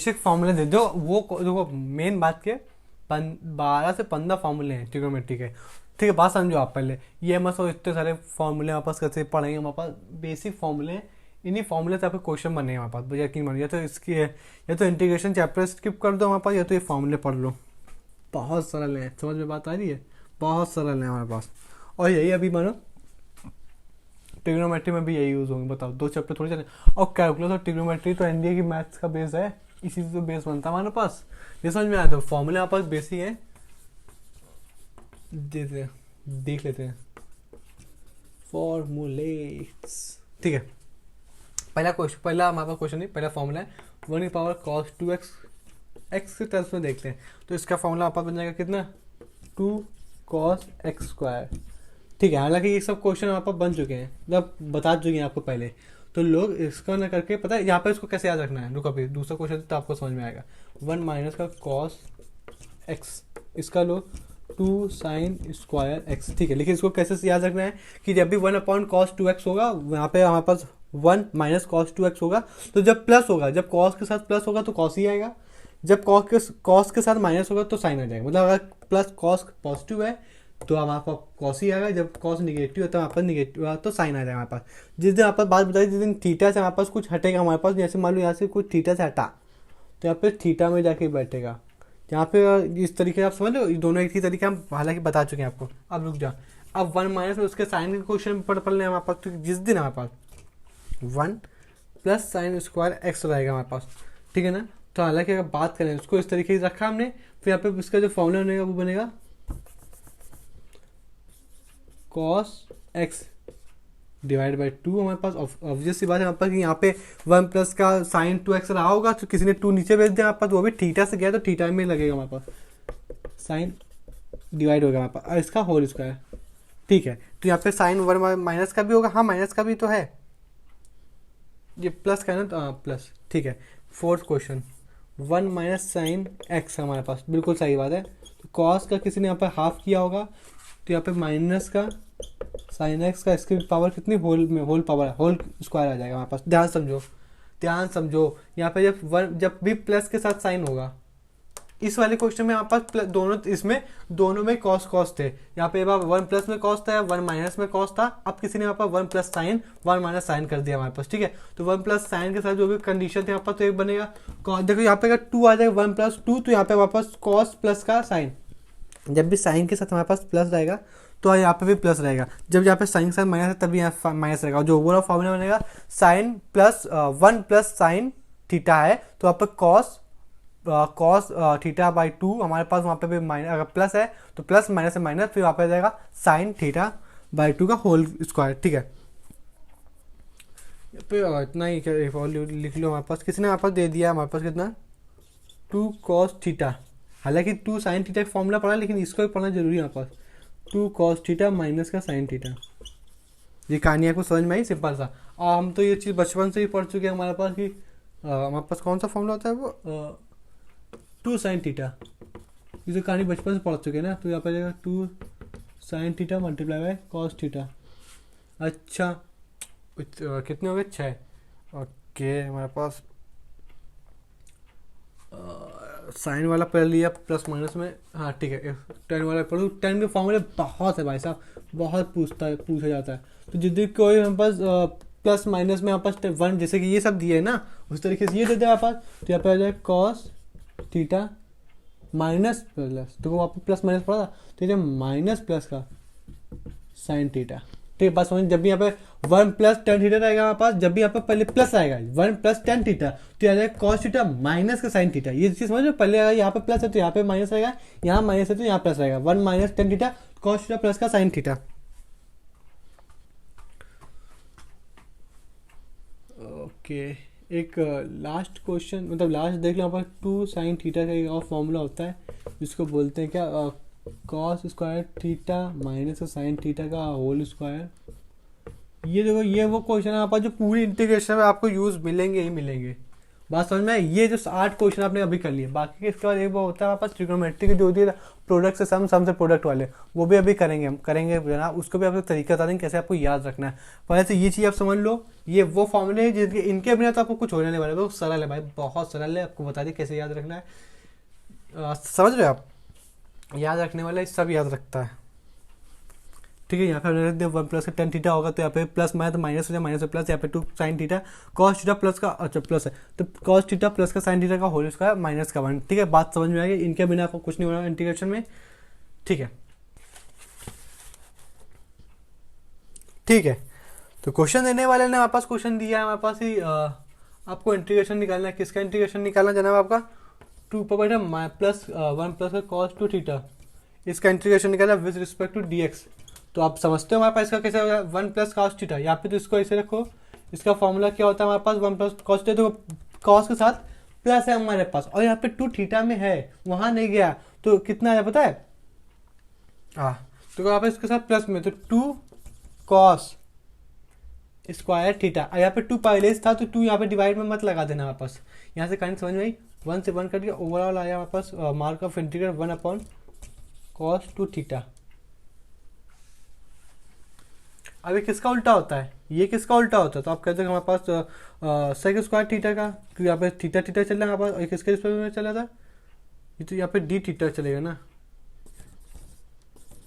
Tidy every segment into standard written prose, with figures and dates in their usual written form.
Basic फॉर्मूले दे दो, वो देखो मेन बात के 12 से 15 फॉर्मूले हैं ट्रिग्नोमेट्री के। ठीक है, बात समझो आप पहले, ये मत सोचो इतने सारे फॉर्मूले हमारे पास कैसे पढ़ेंगे, हमारे पास बेसिक फॉर्मूले हैं, इन्हीं फॉर्मूले से आपके क्वेश्चन बने हैं हमारे पास, यकीन मानो। या तो इसकी है, या तो इंटीग्रेशन चैप्टर स्किप कर दो हमारे पास, या तो ये फॉर्मूले पढ़ लो, बहुत सरल है। समझ में बात आ रही है, बहुत सरल है हमारे पास। और यही अभी मानो ट्रिग्नोमेट्री में भी यही यूज़ होंगे। बताओ, 2 चैप्टर थोड़ी चले। और कैलकुलस और ट्रिग्नोमेट्री तो एनडीए की मैथ्स का बेस है, इसी से तो बेस बनता है हमारे पास। ये समझ में आया, तो फॉर्मूले हमारे पास बेसिक है, देख लेते हैं फॉर्मूलेट्स। ठीक है, पहला हमारे पास क्वेश्चन नहीं, पहला फॉर्मूला है 1 की पावर cos 2x, एक्स के टर्म्स में देखते हैं। तो इसका फॉर्मूला आपका बन जाएगा कितना, 2 cos x स्क्वायर। ठीक है, हालांकि ये सब क्वेश्चन हमारे पास बन चुके हैं, मतलब बता चुके हैं आपको पहले। तो लोग इसका ना करके, पता है यहाँ पे इसको कैसे याद रखना है, रुको अभी दूसरा क्वेश्चन तो आपको समझ में आएगा। 1 माइनस का cos x, इसका लो 2 साइन स्क्वायर एक्स। ठीक है, लेकिन इसको कैसे याद रखना है कि जब भी 1 अपॉन कॉस 2x होगा, यहाँ पे हमारे पास 1 माइनस कॉस 2x होगा, तो जब प्लस होगा, जब कॉस के साथ प्लस होगा तो कॉस ही आएगा, जब कॉस के साथ माइनस होगा तो साइन आ जाएगा। मतलब अगर प्लस कॉस पॉजिटिव है तो हमारे पास कॉस ही आएगा, जब कॉस निगेटिव है तो हमारे पास निगेटिव तो साइन आ जाएगा हमारे पास। जिस दिन आपको बात बताई, जिस दिन थीटा से हमारे पास कुछ हटेगा हमारे पास, जैसे मान लो यहाँ से कुछ थीटा से हटा, तो यहाँ पे थीटा में जाके बैठेगा। यहाँ पे इस तरीके से आप समझ लो, दोनों एक ही तरीके हम हालांकि बता चुके हैं आपको। अब रुक जा, अब 1 माइनस में उसके साइन के क्वेश्चन पढ़ लें हमारे पास। तो जिस दिन हमारे पास 1 प्लस साइन स्क्वायर एक्स रहेगा हमारे पास, ठीक है ना। तो हालांकि अगर बात करें उसको इस तरीके से रखा हमने, फिर यहाँ पे इसका जो फॉर्मूला बनेगा वो बनेगा cos x डिवाइड बाई 2 हमारे पास। ऑब्वियस सी बात है हमारे पास कि यहाँ पे 1 प्लस का साइन 2x रहा होगा, तो किसी ने 2 नीचे भेज दिया हमारे पास, वो भी थीटा से गया तो थीटा में लगेगा हमारे पास, साइन डिवाइड होगा हमारे पास, और इसका होल स्क्वायर। ठीक है, तो यहाँ पे साइन 1 माइनस का भी होगा, हाँ माइनस का भी तो है, ये प्लस का है ना, तो हाँ प्लस। ठीक है, fourth question 1 minus sine x हमारे पास, बिल्कुल सही बात है। तो कॉस का किसी ने यहाँ पे हाफ किया होगा, तो यहाँ पे माइनस का साइन एक्स का, इसकी पावर कितनी, होल में होल पावर होल स्क्वायर आ जाएगा हमारे पास। ध्यान समझो, ध्यान समझो, यहाँ पे जब भी प्लस के साथ साइन होगा, इस वाले क्वेश्चन में हमारे पास दोनों, इसमें दोनों में कॉस कॉस थे। यहाँ पे 1 प्लस में कॉस था, 1 माइनस में कॉस था। अब किसी ने यहाँ पर 1 प्लस साइन 1 माइनस साइन कर दिया हमारे पास। ठीक है, तो 1 प्लस साइन के साथ जो भी कंडीशन थी यहाँ पर, तो एक बनेगा देखो यहाँ पे अगर 2 आ जाएगा 1 प्लस 2, तो यहाँ पे हमारे पास कॉस प्लस का साइन, जब भी साइन के साथ हमारे पास प्लस रहेगा तो यहाँ पे भी प्लस रहेगा, जब यहाँ पे साइन के साथ माइनस है तभी यहाँ माइनस रहेगा। जो ओवरऑल फॉर्मूला बनेगा sine plus 1 plus sine theta है, तो यहाँ पे कॉस थीटा बाई 2 हमारे पास, वहाँ पे भी माइनस, अगर प्लस है तो प्लस, माइनस है माइनस, फिर वहाँ पे जाएगा साइन थीटा बाई 2 का होल स्क्वायर। ठीक है, इतना ही लिख लो हमारे पास। किसी ने हमारे पास दे दिया हमारे पास कितना, 2 cos थीटा। हालांकि 2 साइन थीटा का फॉर्मूला पढ़ा, लेकिन इसको भी पढ़ना जरूरी है हमारे पास। 2 cos थीटा माइनस का साइन थीटा। ये कहानी आपको समझ में आई, सिंपल सा। और हम तो ये चीज़ बचपन से ही पढ़ चुके हैं हमारे पास कि हमारे पास कौन सा फॉर्मूला होता है वो, 2 साइन थीटा। ये जो कहानी बचपन से पढ़ चुके हैं ना, तो यहाँ पर जाएगा 2 sine theta multiply by cos theta. अच्छा, कितने हो गए, 6। ओके, हमारे पास साइन वाला पढ़ लिया प्लस माइनस में, हाँ ठीक है। 10 वाला पढ़ो, 10 के फॉर्मूले बहुत है भाई साहब, बहुत पूछा जाता है। तो जितनी कोई हमारे पास प्लस माइनस में हमारे पास 1, जैसे कि ये सब दिए है ना, उस तरीके से ये दे दे हमारे पास। तो यहाँ पे आ जाए कॉस थीटा माइनस प्लस, तो वहाँ पे प्लस माइनस पड़ा था, तो ये माइनस प्लस का साइन थीटा। ठीक है, बात समझ। जब भी यहाँ पे 1 प्लस टेन थीटा रहेगा हमारे पास, जब भी यहाँ पे पहले प्लस आएगा 1 प्लस टेन थीटा, तो यहाँ जाएगा कॉस थीटा माइनस का साइन थीटा। ये चीज समझ लो, पहले अगर यहाँ पे प्लस है तो यहाँ पे माइनस रहेगा, यहाँ माइनस है तो यहाँ प्लस रहेगा। 1 minus tan theta cos theta plus का साइन थीटा। ओके, एक लास्ट क्वेश्चन, मतलब लास्ट देख लो, यहाँ पर 2 साइन थीटा का एक और फॉर्मूला होता है, जिसको बोलते हैं क्या, cos square theta minus sine theta का होल स्क्वायर। ये देखो, ये वो क्वेश्चन है आपका जो पूरी इंटीग्रेशन में आपको यूज मिलेंगे ही मिलेंगे, बात समझ में आई? ये जो 8 क्वेश्चन आपने अभी कर लिए, बाकी इसके बाद एक वो होता है हमारे पास ट्रिग्नोमेट्री की जो होती है प्रोडक्ट से सम से प्रोडक्ट वाले, वो भी अभी करेंगे, हम करेंगे जनाब, उसको भी आपको तरीका बता देंगे कैसे आपको याद रखना है। पहले से ये चीज़ आप समझ लो, ये वो फॉर्मूले हैं जिनके इनके बिना तो आपको कुछ होने नहीं वाला, बहुत सरल है भाई, बहुत सरल है, आपको बता दी कैसे याद रखना है। समझ रहे हो आप? याद रखने वाला सब याद रखता है, ठीक है। यहाँ पे हमने रख दिया 1 प्लस का टेन थीटा होगा, तो यहाँ पे प्लस माइनस तो माइनस हो जाए, माइनस से प्लस, यहाँ पे 2 sine theta cos theta plus का, अच्छा प्लस है तो कॉस थीटा प्लस का साइन थीटा का होल स्क्वायर माइनस का 1, ठीक है। बात समझ में आ गई? इनके बिना आपको कुछ नहीं होना इंटीग्रेशन में, ठीक है। ठीक है, तो क्वेश्चन देने वाले ने हमारे पास क्वेश्चन दिया है, हमारे पास ही आपको इंटीग्रेशन निकालना है। किसका इंटीग्रेशन निकालना जनाब? आपका 2 पर प्लस 1 प्लस का कॉस 2 थीटा, इसका इंटीग्रेशन निकालना with respect to D X. तो आप समझते हो हमारे पास इसका कैसे होगा? 1 प्लस कॉस थीटा, यहाँ पे तो इसको ऐसे रखो, इसका फॉर्मूला क्या होता है हमारे पास? 1 प्लस कॉस थीटा, तो कॉस के साथ प्लस है हमारे पास, और यहाँ पे 2 थीटा में है, वहां नहीं गया, तो कितना है पता है? तो यहाँ पे इसके साथ प्लस में, तो 2 कॉस स्क्वायर थीटा, यहाँ पे 2 पहले था तो 2 यहाँ पे डिवाइड में मत लगा देना हमारे पास, यहाँ से करेंट समझ में आई? 1 से 1 कर दिया, ओवरऑल आया हमारे पास mark of integral 1 upon cos 2 theta. अभी किसका उल्टा होता है? ये किसका उल्टा होता है? तो आप कहते हैं हमारे पास सेक स्क्वायर थीटा का, यहाँ पे थीटा थीटा चल रहा है हमारे पास, और किसके रिस्पेक्ट में चला था? ये तो यहाँ पे डी थीटा चलेगा ना,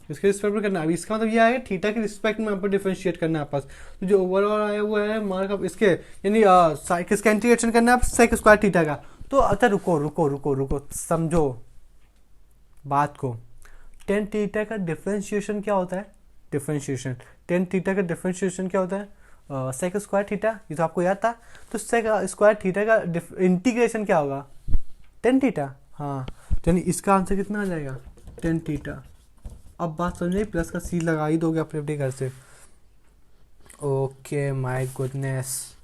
इसके रिस्पेक्ट में करना। अभी इसका मतलब ये आएगा थीटा के रिस्पेक्ट में आपको डिफरेंशिएट करना है पास, तो जो ओवरऑल आया हुआ है मार्क ऑफ इसके, यानी किसका इंटीग्रेशन करना है आप? सेक स्क्वायर थीटा का। तो अच्छा रुको रुको रुको रुको, समझो बात को। टेन थीटा का डिफरेंशिएशन क्या होता है? डिफरेंशिएशन टेन थीटा का डिफरेंशिएशन क्या होता है? सेक स्क्वायर थीटा, ये तो आपको याद था। तो सेक स्क्वायर थीटा का इंटीग्रेशन क्या होगा? Tan theta. हाँ, तो यानी इसका आंसर कितना आ जाएगा? Tan theta. अब बात समझिए, प्लस का सी लगा ही दोगे अपने अपने घर से। ओके माय गुडनेस,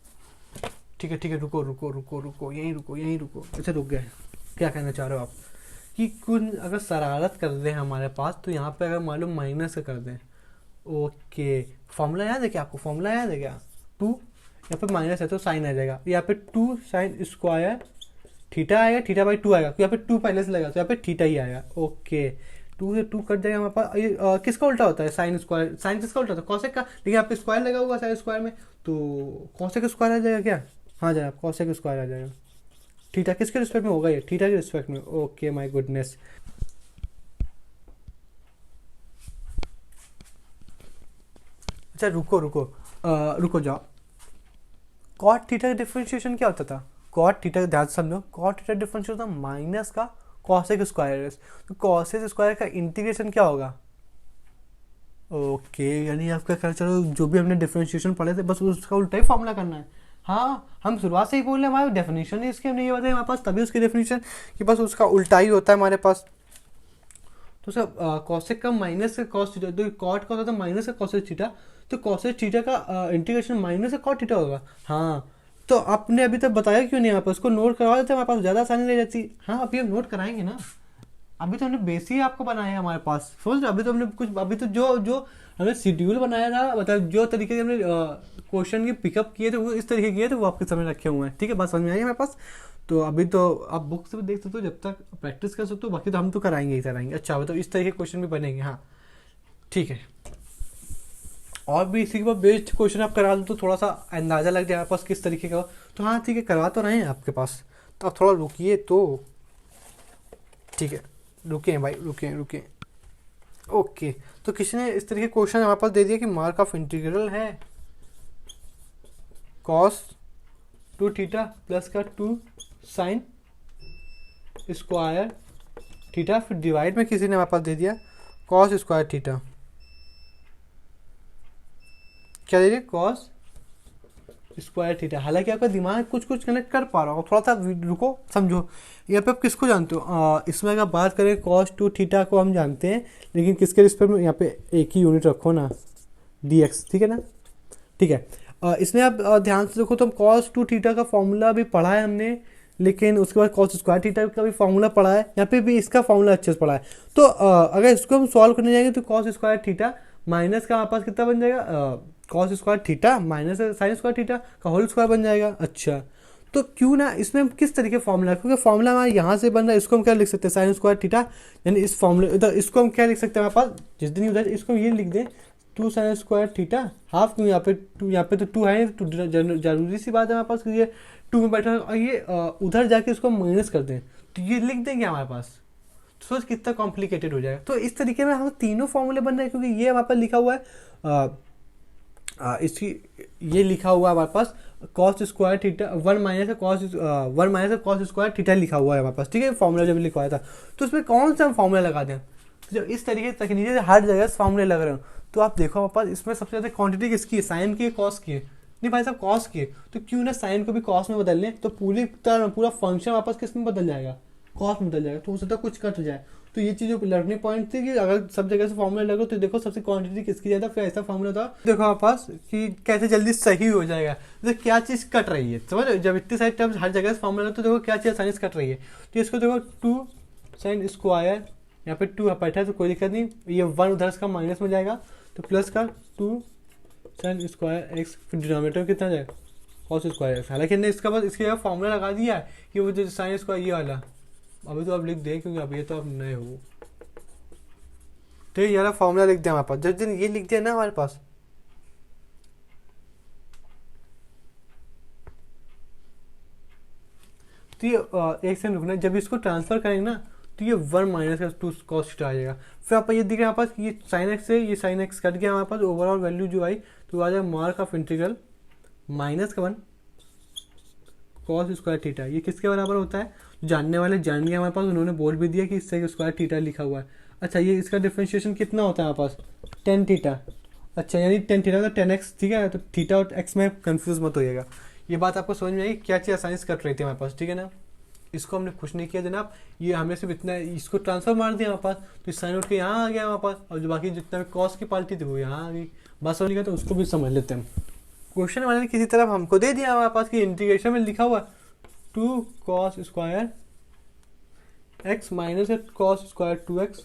ठीक है रुको रुको रुको रुको, यहीं रुको यहीं रुको। अच्छा रुक गए, क्या कहना चाह रहे हो आप? कि कुछ अगर शरारत कर दें हमारे पास, तो यहाँ पे अगर मालूम माइनस कर दें, ओके फॉर्मूला याद है क्या आपको? फॉर्मूला याद है क्या? 2 यहाँ पे माइनस है तो साइन आ जाएगा, यहाँ पे 2 साइन स्क्वायर थीटा आएगा, थीटा बाई 2 आएगा, तो यहाँ पे 2 पहले से लगा, तो यहाँ पे थीटा ही आएगा। ओके 2 से 2 कट जाएगा हमारे पास। ये किसका उल्टा होता है? Sine square. साइन किसका उल्टा होता है? कॉसेक का, लेकिन यहाँ पे स्क्वायर लगा हुआ साइन स्क्वायर में, तो कॉसेक स्क्वायर आ जाएगा क्या? हाँ जनाब, कॉसेक स्क्वायर आ जाएगा। थीटा किसके रिस्पेक्ट में होगा? ये थीटा के रिस्पेक्ट में। ओके माय गुडनेस, अच्छा रुको रुको रुको जाओ। कॉट थीटा का डिफरेंशिएशन क्या होता था? कॉट थीटा, ध्यान से समझो, कॉट थीटा डिफरेंशिएशन होता माइनस का कॉसेक स्क्वायर। तो कॉसेक स्क्वायर का इंटीग्रेशन क्या होगा? ओके यानी आपका ख्याल, चलो जो भी हमने डिफरेंशिएशन पढ़े थे बस उसका उल्टा ही फॉर्मूला करना है। हाँ, हम शुरुआत से ही बोल रहे हैं, हमारे डेफिनेशन ही इसकी हमने ये बताया हमारे पास, तभी उसकी डेफिनेशन कि बस उसका उल्टा ही होता है हमारे पास। तो सर कॉसेक का माइनस का कॉस थीटा, तो कॉट का होता था माइनस का कॉसेक थीटा, तो कॉसेक थीटा का इंटीग्रेशन माइनस का कॉट थीटा होगा। हाँ, तो आपने अभी तक बताया क्यों नहीं? यहाँ पर उसको नोट करवा देते हमारे पास, ज़्यादा आसानी रह जाती। हाँ अभी हम नोट कराएंगे ना, अभी तो हमने बेसिक आपको बनाया है हमारे पास, समझ रहे? अभी तो हमने कुछ, अभी तो जो जो हमने शेड्यूल बनाया था, मतलब जो तरीके से हमने क्वेश्चन की पिकअप किए थे वो इस तरीके किए थे, वो आपके सामने रखे हुए हैं, ठीक है? बात समझ में आई हमारे पास। तो अभी तो आप बुक से भी देख सकते हो, जब तक प्रैक्टिस कर सकते हो, बाकी तो हम तो कराएंगे ही कराएंगे। अच्छा तो इस तरह के क्वेश्चन भी बनेंगे, हाँ ठीक है। और भी इसी के बाद बेस्ड क्वेश्चन आप करा दो तो थोड़ा सा अंदाजा लग जाए आपके पास किस तरीके का हो। तो हाँ ठीक है, करवा तो रहे हैं आपके पास, तो आप थोड़ा रुकिए तो, ठीक है रुके भाई, रुके। ओके, तो किसी ने इस तरीके क्वेश्चन हमारे पास दे दिया कि मार्क ऑफ इंटीग्रल है कॉस 2 थीटा प्लस का 2 साइन स्क्वायर थीटा, फिर डिवाइड में किसी ने हमारे पास दे दिया कॉस स्क्वायर थीटा। क्या दे दिया? Cos square theta. हालांकि आपका दिमाग कुछ कुछ कनेक्ट कर पा रहा हो, थोड़ा सा रुको समझो। यहाँ पे आप किसको जानते हो? इसमें अगर बात करें कॉस 2 थीटा को हम जानते हैं, लेकिन किसके रिस्पेक्ट में? यहाँ पे एक ही यूनिट रखो ना, dx, ठीक है ना? ठीक है, इसमें आप ध्यान से देखो तो हम कॉस 2 थीटा का फॉर्मूला भी पढ़ा है हमने, लेकिन उसके बाद कॉस स्क्वायर थीटा का भी फॉर्मूला पढ़ा है, यहाँ पे भी इसका फॉर्मूला अच्छे से पढ़ा है। तो अगर इसको हम सॉल्व करने जाएंगे तो कॉस स्क्वायर थीटा माइनस का हमारे पास कितना बन जाएगा? Cos square theta minus sine square theta का होल स्क्वायर बन जाएगा। अच्छा, तो क्यों ना इसमें हम किस तरीके फॉर्मूला, क्योंकि फॉर्मूला हमारे यहाँ से बन रहा है, इसको हम क्या लिख सकते हैं साइन स्क्वायर थीटा, यानी इस फॉर्मूले इधर इसको हम क्या लिख सकते हैं हमारे पास, जिस दिन उधर इसको ये लिख दें 2 साइन स्क्वायर थीटा हाफ, क्यों यहाँ पे 2, यहाँ पे तो 2 है, तो जरूरी सी बात है हमारे पास कि ये 2 में बैठा है, और ये उधर जाके इसको माइनस कर दें तो ये लिख देंगे हमारे पास। सोच कितना कॉम्प्लिकेटेड हो जाएगा। तो इस तरीके में हम तीनों फॉर्मूले बन रहे हैं, क्योंकि ये हमारे पास लिखा हुआ है इसकी, ये लिखा हुआ है हमारे पास cos square theta 1 minus cos square theta लिखा हुआ है हमारे पास, ठीक है, फॉर्मूला जब लिखवाया था। तो उसमें कौन सा हम फॉर्मूला लगा दें, तो जब इस तरीके तकनीक से हर जगह फॉर्मूले लग रहे हो, तो आप देखो हमारे पास इसमें सबसे ज़्यादा क्वांटिटी किसकी है, साइन की है, कॉस की है, नहीं भाई साहब कॉस की है, तो क्यों ना साइन को भी कॉस में बदल लें, तो पूरा फंक्शन वापस किस में बदल जाएगा, कॉस में बदल जाएगा, तो हो सकता है कुछ कट जाए। तो ये चीज़ लर्निंग पॉइंट थी कि अगर सब जगह से फॉर्मूला लगो तो देखो सबसे क्वांटिटी किसकी ज़्यादा, फिर ऐसा फॉर्मूला था देखो हमारे पास कि कैसे जल्दी सही हो जाएगा। तो क्या चीज़ कट रही है, समझ, जब इतने सारे टर्म्स हर जगह से फॉर्मूला तो देखो क्या चीज़ साइंस कट रही है। तो इसको देखो 2 साइन स्क्वायर, यहाँ पे 2 बैठा है तो कोई दिक्कत नहीं, ये 1 उधर का माइनस में जाएगा, तो प्लस का 2 साइन स्क्वायर एक्स, फिर डिनोमिनेटर कितना जाएगा कॉस स्क्वायर एक्स। हालांकि हमने इसका बस इसके फॉर्मूला लगा दिया है कि वो जो साइन स्क्वायर ये वाला, अभी तो आप लिख दें क्योंकि अभी तो आप नए हो, तो ये वाला फॉर्मूला लिख दिया हमारे पास। जब दिन ये लिख दिया ना हमारे पास, तो ये एक सेकंड रुकना, जब इसको ट्रांसफर करेंगे ना तो ये 1 माइनस का 2 कॉस थीटा आ जाएगा। फिर आप ये दिख रहा है हमारे पास, ये साइन एक्स से ये साइन एक्स कट गया हमारे पास, ओवरऑल वैल्यू जो आई तो आ जाएगा मार्क ऑफ इंटीग्रल माइनस का 1 कॉस स्क्वायर थीटा। ये किसके बराबर होता है, जानने वाले जान गए हमारे पास, उन्होंने बोल भी दिया कि इससे स्क्वायर थीटा लिखा हुआ है। अच्छा, ये इसका डिफ्रेंशिएशन कितना होता है हमारे पास, 10 थीटा। अच्छा, यानी 10 थीटा का 10x, ठीक है, तो थीटा और एक्स में कंफ्यूज मत होइएगा। ये बात आपको समझ में आई क्या चीज़ आसानी से कट रही थी हमारे पास, ठीक है ना। इसको हमने खुश नहीं किया जनाब, ये हमने सिर्फ इतना इसको ट्रांसफर मार दिया हमारे पास, तो इस साइन उठ के यहाँ आ गया हमारे पास, और जो बाकी जितना भी कॉस की पार्टी थी वो यहाँ आ गई। बात समझ गया, तो उसको भी समझ लेते हैं। क्वेश्चन वाले ने किसी तरफ हमको दे दिया हमारे पास कि इंटीग्रेशन में लिखा हुआ 2 cos square x minus cos square 2x।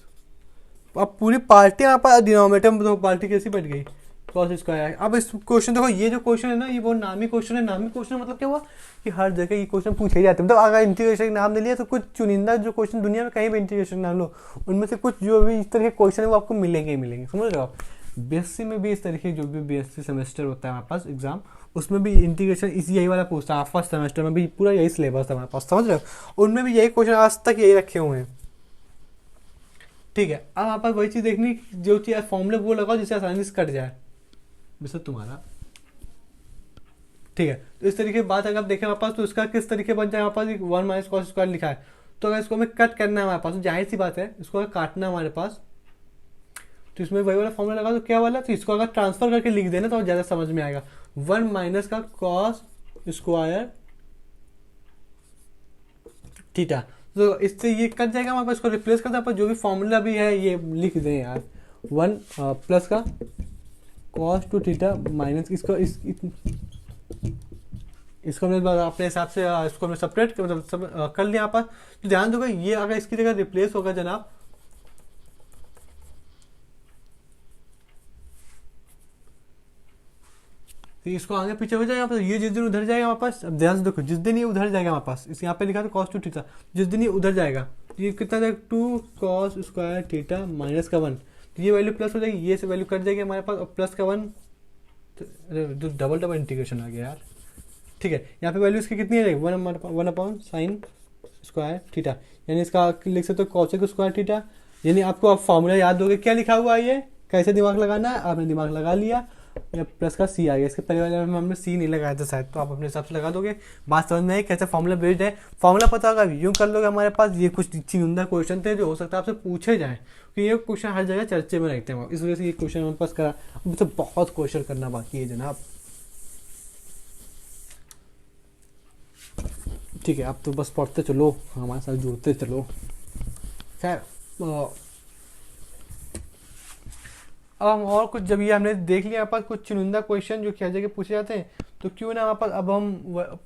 अब पूरी पार्टी यहाँ पर डिनोमिनेटर में तो पार्टी कैसी बैठ गई, कॉस स्क्वायर। अब इस क्वेश्चन देखो, ये जो क्वेश्चन है ना ये बहुत नामी क्वेश्चन है। नामी क्वेश्चन मतलब क्या हुआ कि हर जगह ये क्वेश्चन पूछे जाते हैं। मतलब अगर इंटीग्रेशन नाम ले लिया तो कुछ चुनिंदा जो क्वेश्चन दुनिया में कहीं भी इंटीग्रेशन नाम लो, उनमें से कुछ जो भी इस तरह के क्वेश्चन है वो आपको मिलेंगे ही मिलेंगे, समझ रहे हो आप। बीएससी में भी इस तरीके जो भी बीएससी सेमेस्टर होता है हमारे पास एग्जाम, उसमें भी इंटीग्रेशन इसी यही वाला पूछता है। फर्स्ट सेमेस्टर में भी पूरा यही सिलेबस है हमारे पास, समझ रहे हो। उनमें भी यही क्वेश्चन आज तक यही रखे हुए हैं, ठीक है। अब आप वही चीज़ देखनी, जो चीज़ फॉर्मूले वो लगाओ जिससे आसानी से कट जाए वैसे तुम्हारा, ठीक है। तो इस तरीके की बात अगर आप देखें हमारे पास, तो इसका किस तरीके बन जाए हमारे पास 1 माइनस कॉस स्क्वायर लिखा है, तो अगर इसको हमें कट करना है हमारे पास, तो जाहिर सी बात है इसको अगर काटना है हमारे पास, तो इसमें वही वाला फॉर्मूला लगा, तो क्या वाला, तो इसको अगर ट्रांसफर करके लिख देना तो ज़्यादा समझ में आएगा। 1 माइनस का कॉस स्क्वायर थीटा, तो इससे ये कट जाएगा हमारे पास, इसको रिप्लेस करते हैं, जो भी फॉर्मूला भी है ये लिख दें यार। 1 प्लस का कॉस 2 थीटा माइनस इसको हमने अपने हिसाब से इसको हमने सेपरेट मतलब कर लिया यहाँ पर। तो ध्यान दोगे ये अगर इसकी जगह रिप्लेस होगा जनाब, तो इसको आगे पीछे हो जाएगा, ये जिस दिन उधर जाएगा हमारे पास, अब ध्यान से देखो जिस दिन ये उधर जाएगा हमारे पास, इस यहाँ पे लिखा था कॉस 2 थीटा, जिस दिन ये उधर जाएगा ये कितना जाएगा 2 कॉस स्क्वायर थीटा माइनस का 1, तो ये वैल्यू प्लस हो जाएगी, ये से वैल्यू कट जाएगी हमारे पास, और प्लस का 1, तो डबल इंटीग्रेशन आ गया यार, ठीक है। यहाँ पे वैल्यू इसकी कितनी आ जाएगी 1 अपॉन साइन स्क्वायर थीटा, यानी इसका लिख सकते हो कॉसेक स्क्वायर थीटा। यानी आपको आप फॉर्मूला याद दोगे, क्या लिखा हुआ है ये, कैसे दिमाग लगाना है, आपने दिमाग लगा लिया, प्लस का सी आ गया। इसके पहले वाले में हमने सी नहीं लगाया था शायद, तो आप अपने हिसाब से लगा दोगे। बात समझ में आई कैसे फॉर्मूला बेस्ड है, फॉर्मूला पता होगा यूँ कर लोगे। हमारे पास ये कुछ चुनिंदा क्वेश्चन थे जो हो सकता है आपसे पूछे जाए, क्योंकि ये क्वेश्चन हर जगह चर्चे में रहते हैं, इस वजह से ये क्वेश्चन हमारे पास करा। अब तो बहुत क्वेश्चन करना बाकी है जनाब, ठीक है। अब तो बस पढ़ते चलो, हमारे साथ जुड़ते चलो। खैर अब हम और कुछ, जब ये हमने देख लिया हमारे पास कुछ चुनिंदा क्वेश्चन जो क्या जगह पूछे जाते हैं, तो क्यों ना हमारे पास अब हम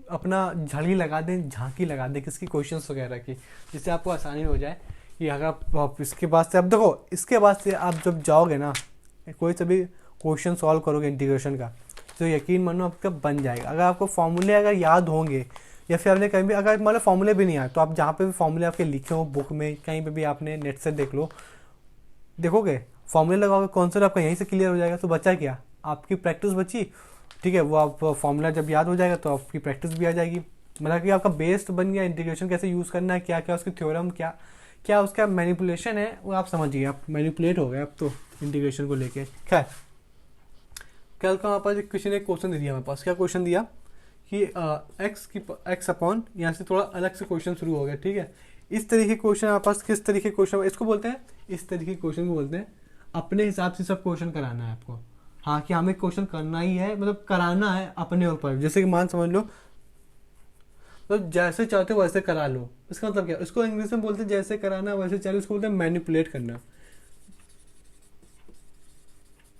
अपना झड़ी लगा दें, झांकी लगा दें किसकी क्वेश्चंस वगैरह की, जिससे आपको आसानी हो जाए कि अगर आप इसके बाद से, अब देखो इसके बाद से आप जब जाओगे ना कोई सा भी क्वेश्चन सॉल्व करोगे इंटीग्रेशन का, तो यकीन मानो आपका बन जाएगा। अगर आपको फॉर्मूले अगर याद होंगे या फिर आपने कहीं भी अगर मतलब फॉर्मूले भी नहीं आए तो आप जहाँ पे भी फॉर्मूले आपके लिखे हो बुक में कहीं पे भी आपने नेट से देख लो, देखोगे फॉर्मूले लगाओगे कॉन्सेप्ट आपका यहीं से क्लियर हो जाएगा। तो बचा क्या, आपकी प्रैक्टिस बची। ठीक है, वो आप फॉर्मूला जब याद हो जाएगा तो आपकी प्रैक्टिस भी आ जाएगी, मतलब कि आपका बेस बन गया, इंटीग्रेशन कैसे यूज़ करना है, क्या क्या उसकी थ्योरम, क्या क्या उसका मैनिपुलेशन है, वो आप समझिए, आप मैनिपुलेट हो गए अब तो इंटीग्रेशन को लेके। खैर कल का हमारे पास किसी ने क्वेश्चन दे दिया, हमारे पास क्या क्वेश्चन दिया कि एक्स अपॉन, यहाँ से थोड़ा अलग से क्वेश्चन शुरू हो गया। ठीक है, इस तरीके के क्वेश्चन हमारे पास, किस तरीके के क्वेश्चन इसको बोलते हैं, इस तरीके के क्वेश्चन को बोलते हैं अपने हिसाब से सब क्वेश्चन कराना है आपको। हाँ कि हमें क्वेश्चन करना ही है, मतलब कराना है अपने ऊपर। जैसे कि मान समझ लो तो जैसे चाहते हो वैसे करा लो, इसका मतलब क्या, इसको इंग्लिश में बोलते हैं जैसे कराना वैसे चलो, इसको बोलते हैं मैनिपुलेट करना।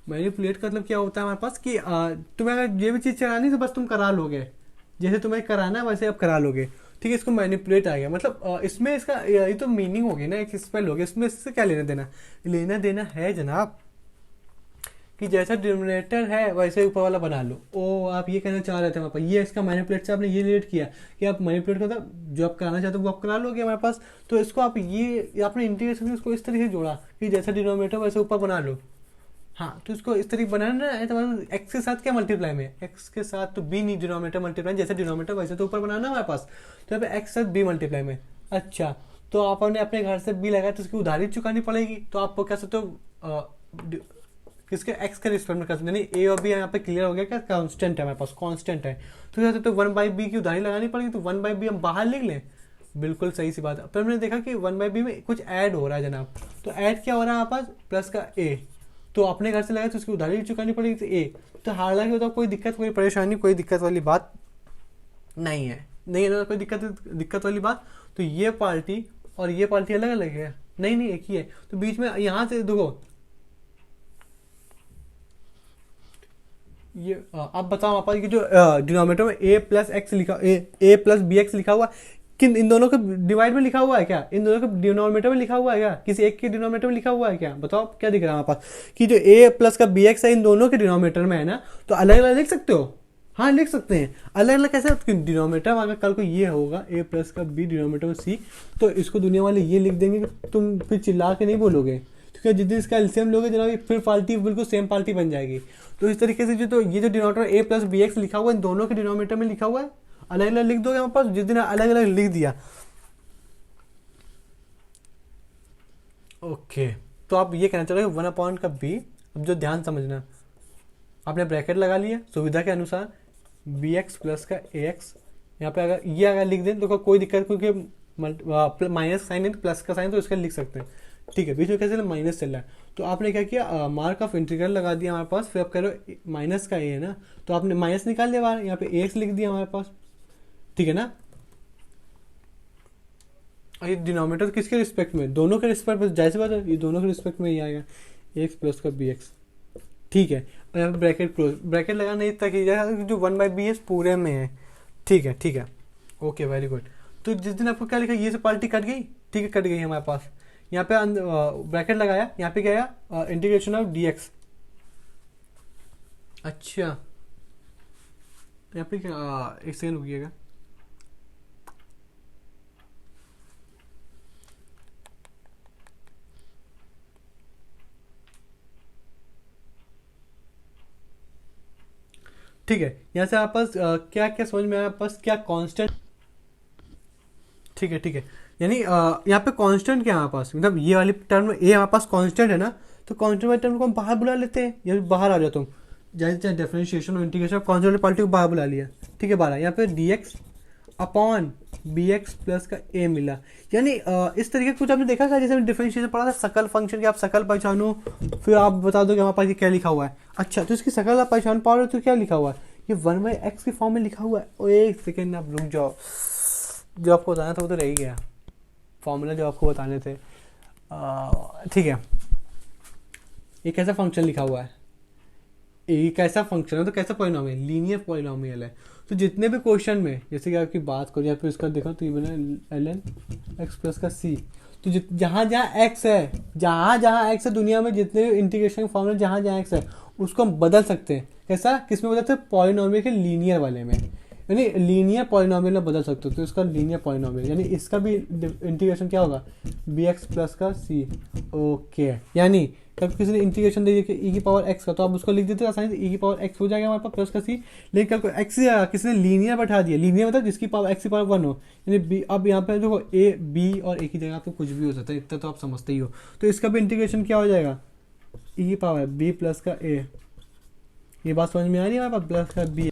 मैनिपुलेट का मतलब क्या होता है हमारे पास कि तुम्हें अगर ये भी चीज़ चलानी तो बस तुम करा लोगे, जैसे तुम्हें कराना है वैसे आप करा लोगे। ठीक है, इसको मैनिपुलेट आ गया, मतलब इसमें इसका ये तो मीनिंग हो गई ना, एक स्पेल हो गया, इसमें इससे क्या लेना देना, लेना देना है जनाब कि जैसा डिनोमिनेटर है वैसे ऊपर वाला बना लो। ओ आप ये कहना चाह रहे थे हमारे पास, ये इसका मैनिपुलेट से आपने ये रिलेट किया कि आप मैनिपुलेट करता जो आप कराना चाहते हो वो आप करा लोगे हमारे पास। तो इसको आप ये आपने इंटीग्रेशन में इसको इस तरीके से जोड़ा कि जैसा डिनोमिनेटर वैसे ऊपर बना लो। हाँ तो इसको इस तरीके बनाना है, तो एक्स के साथ क्या मल्टीप्लाई में, एक्स के साथ तो बी नहीं, डिनोमिनेटर मल्टीप्लाई, जैसे डिनोमिनेटर वैसे तो ऊपर बनाना है हमारे पास, तो यहाँ पे एक्स साथ बी मल्टीप्लाई में। अच्छा तो आपने अपने घर से बी लगाया तो उसकी उधारी चुकानी पड़ेगी, तो आप कह सकते हो किसके एक्स के रिस्पेक्ट में कर सकते, नहीं ए और बी यहाँ पे क्लियर हो गया, क्या कांस्टेंट है हमारे पास, कांस्टेंट है, तो क्या सकते हो 1/b की उधारी लगानी पड़ेगी, तो 1/b हम बाहर लिख लें। बिल्कुल सही सी बात है। पर हमने देखा कि 1/b में कुछ ऐड हो रहा है जनाब, तो ऐड क्या हो रहा है हमारे पास, प्लस का ए, तो अपने घर से लगाए तो उसकी उधारी चुकानी पड़ेगी, तो ए, तो हालांकि होता कोई दिक्कत, कोई परेशानी, कोई दिक्कत वाली बात नहीं है, नहीं है ना कोई दिक्कत वाली बात। तो ये पार्टी और ये पार्टी अलग अलग है, नहीं नहीं एक ही है, तो बीच में यहाँ से देखो ये आप बताओ आप जो डिनोमिनेटर में ए प्लस एक्स लिखा, ए प्लस बी एक्स लिखा हुआ, किन इन दोनों के डिवाइड में लिखा हुआ है क्या, इन दोनों के डिनोमिनेटर में लिखा हुआ है क्या, किसी एक के डिनोमिनेटर में लिखा हुआ है क्या, बताओ क्या दिख रहा है हमारे पास कि जो ए प्लस का बी एक्स है इन दोनों के डिनोमिनेटर में है ना, तो अलग अलग लिख सकते हो। हाँ लिख सकते हैं अलग अलग, कैसे डिनोमिनेटर अगर कल को ये होगा ए प्लस का बी डिनोमिनेटर में सी, तो इसको दुनिया वाले ये लिख देंगे कि तुम फिर चिल्ला के नहीं बोलोगे, क्योंकि जिस दिन इसका एलसीएम लोगे जनाब फिर पार्टी बिल्कुल सेम पार्टी बन जाएगी। तो इस तरीके से जो तो ये जो denominator A plus B X लिखा हुआ है इन दोनों के डिनोमिनेटर में लिखा हुआ है, अलग अलग लिख दोगे हमारे पास, जिस दिन अलग अलग लिख दिया ओके। तो आप ये कहना चाह रहे हो 1 का बी, अब जो ध्यान समझना, आपने ब्रैकेट लगा लिया सुविधा के अनुसार, बी एक्स प्लस का ए एक्स, यहाँ पे अगर ये अगर लिख दें तो कोई दिक्कत, क्योंकि माइनस साइन है प्लस का साइन तो इसका लिख सकते हैं। ठीक है, बीच में कैसे माइनस चल रहा है, तो आपने क्या किया मार्क ऑफ इंटीग्रल लगा दिया हमारे पास, फिर आप कह रहे हो माइनस का ए है ना, तो आपने माइनस निकाल दिया बाहर, यहाँ पे ए एक्स लिख दिया हमारे पास। ठीक है ना, और ये डिनोमिनेटर किसके रिस्पेक्ट में, दोनों के रिस्पेक्ट में, जैसे बात है ये दोनों के रिस्पेक्ट में ही आएगा ए एक्स प्लस का बी एक्स। ठीक है, और यहाँ पे ब्रैकेट क्लोज, ब्रैकेट लगाना इतना कीजिएगा जो 1/b है पूरे में है। ठीक है ठीक है, ओके वेरी गुड। तो जिस दिन आपको क्या लिखा, ये से पार्टी कट गई, ठीक है कट गई हमारे पास, यहाँ पे ब्रैकेट लगाया, यहाँ पे क्या आया इंटीग्रेशन ऑफ डी एक्स। अच्छा यहाँ पे क्या एक सेकंड रुकिएगा, ठीक है यहाँ से आपस क्या क्या समझ में आया आपस, क्या कांस्टेंट। ठीक है ठीक है, यानी यहाँ पे कांस्टेंट क्या है हमारे पास, मतलब ये वाली टर्म में ए हमारे पास कांस्टेंट है ना, तो कांस्टेंट वाली टर्म को हम बाहर बुला लेते हैं, या बाहर आ जाता हूँ, जैसे डिफरेंशिएशन और इंटीग्रेशन कांस्टेंट वाली पार्टी को बाहर बुला लिया। ठीक है बाहर, यहाँ पे D X upon B X plus का ए मिला, यानी इस तरीके कुछ आपने देखा था, जैसे डिफरेंशिएशन पढ़ा था सकल फंक्शन की, आप सकल पहचानो फिर आप बता दो कि हमारे पास ये क्या लिखा हुआ है। अच्छा तो इसकी सकल आप पहचान पा रहे हो तो क्या लिखा हुआ है, ये 1/x के फॉर्म में लिखा हुआ है। और एक सेकेंड आप रुक जाओ, जो आपको बताना था वो तो रह ही गया, फॉर्मूला जो आपको बताने थे। ठीक है, ये कैसा फंक्शन लिखा हुआ है, ये कैसा फंक्शन है, तो कैसा पॉलिनोमियल, लीनियर पॉलिनोमियल है। तो जितने भी क्वेश्चन में जैसे कि आपकी बात करो, या फिर इसका देखो तो ये बना ln x प्लस का c, तो जहाँ जहाँ x है, जहाँ जहाँ x है दुनिया में जितने इंटीग्रेशन फॉर्मूला जहाँ जहाँ x है उसको हम बदल सकते हैं, कैसा, किसमें बदलते हैं, पॉलिनोमियल के लीनियर वाले में, यानी लीनियर पॉलिनोमियल में बदल सकते हो, तो इसका लीनियर पॉलिनोमियल, यानी इसका भी इंटीग्रेशन क्या होगा, बी एक्स प्लस का सी। ओके, यानी कब किसी ने इंटीग्रेशन दे दिया ई की पावर एक्स का, तो आप उसको लिख देते आसानी से, ई की पावर एक्स हो जाएगा हमारे पास प्लस का सी। लेकिन कल एक्स किसी ने लीनियर बैठा दिया, लीनियर मतलब जिसकी पावर एक्स की पावर 1 हो, यानी बी। अब यहाँ पे देखो ए बी और ए की जगह पे कुछ भी हो सकता है, इतना तो आप समझते ही हो। तो इसका भी इंटीग्रेशन क्या हो जाएगा, ई की पावर बी प्लस का ए। ये बात समझ में आ रही है हमारे पास, प्लस का बी,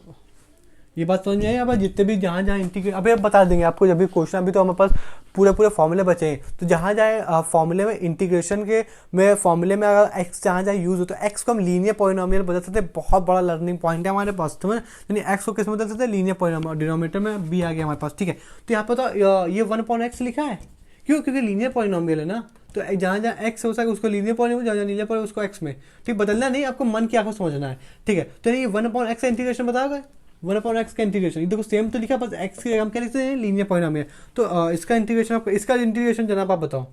ये बात समझ में आई। अब जितने भी जहाँ जहाँ इंटीग्रेट, अभी अब बता देंगे आपको जब भी क्वेश्चन, अभी तो हमारे पास पूरे फॉर्मूले बचे हैं, तो जहाँ जाए फॉर्मूले में इंटीग्रेशन के में फॉर्मूले में अगर एक्स जहाँ जहाँ यूज हो, तो एक्स को हम लीनियर पॉलिनोमियल बदल सकते हैं। बहुत बड़ा लर्निंग पॉइंट है हमारे पास, तो यानी एक्स को किस में बदल सकते हैं, लीनियर पॉलिनोमियल, डिनोमिनेटर में बी आ गया हमारे पास, ठीक है। तो यहाँ पर तो ये 1/x लिखा है, क्यों, क्योंकि लीनियर पॉलिनोमियल है ना, तो जहाँ जहाँ एक्स हो सके उसको लीनियर पॉलिनोमियल, जहाँ जहाँ लीनियर पॉलिनोमियल उसको एक्स में, ठीक, बदलना नहीं, आपको मन की आपको समझना है, ठीक है। तो ये 1/x का इंटीग्रेशन बताओगे, 1/x का इंटीग्रेशन, ये देखो सेम तो लिखा, बस एक्स की हम क्या लिखते हैं, लीनियर पॉलिनोमियल। तो इसका इंटीग्रेशन, आपको इसका इंटीग्रेशन जनाब आप बताओ,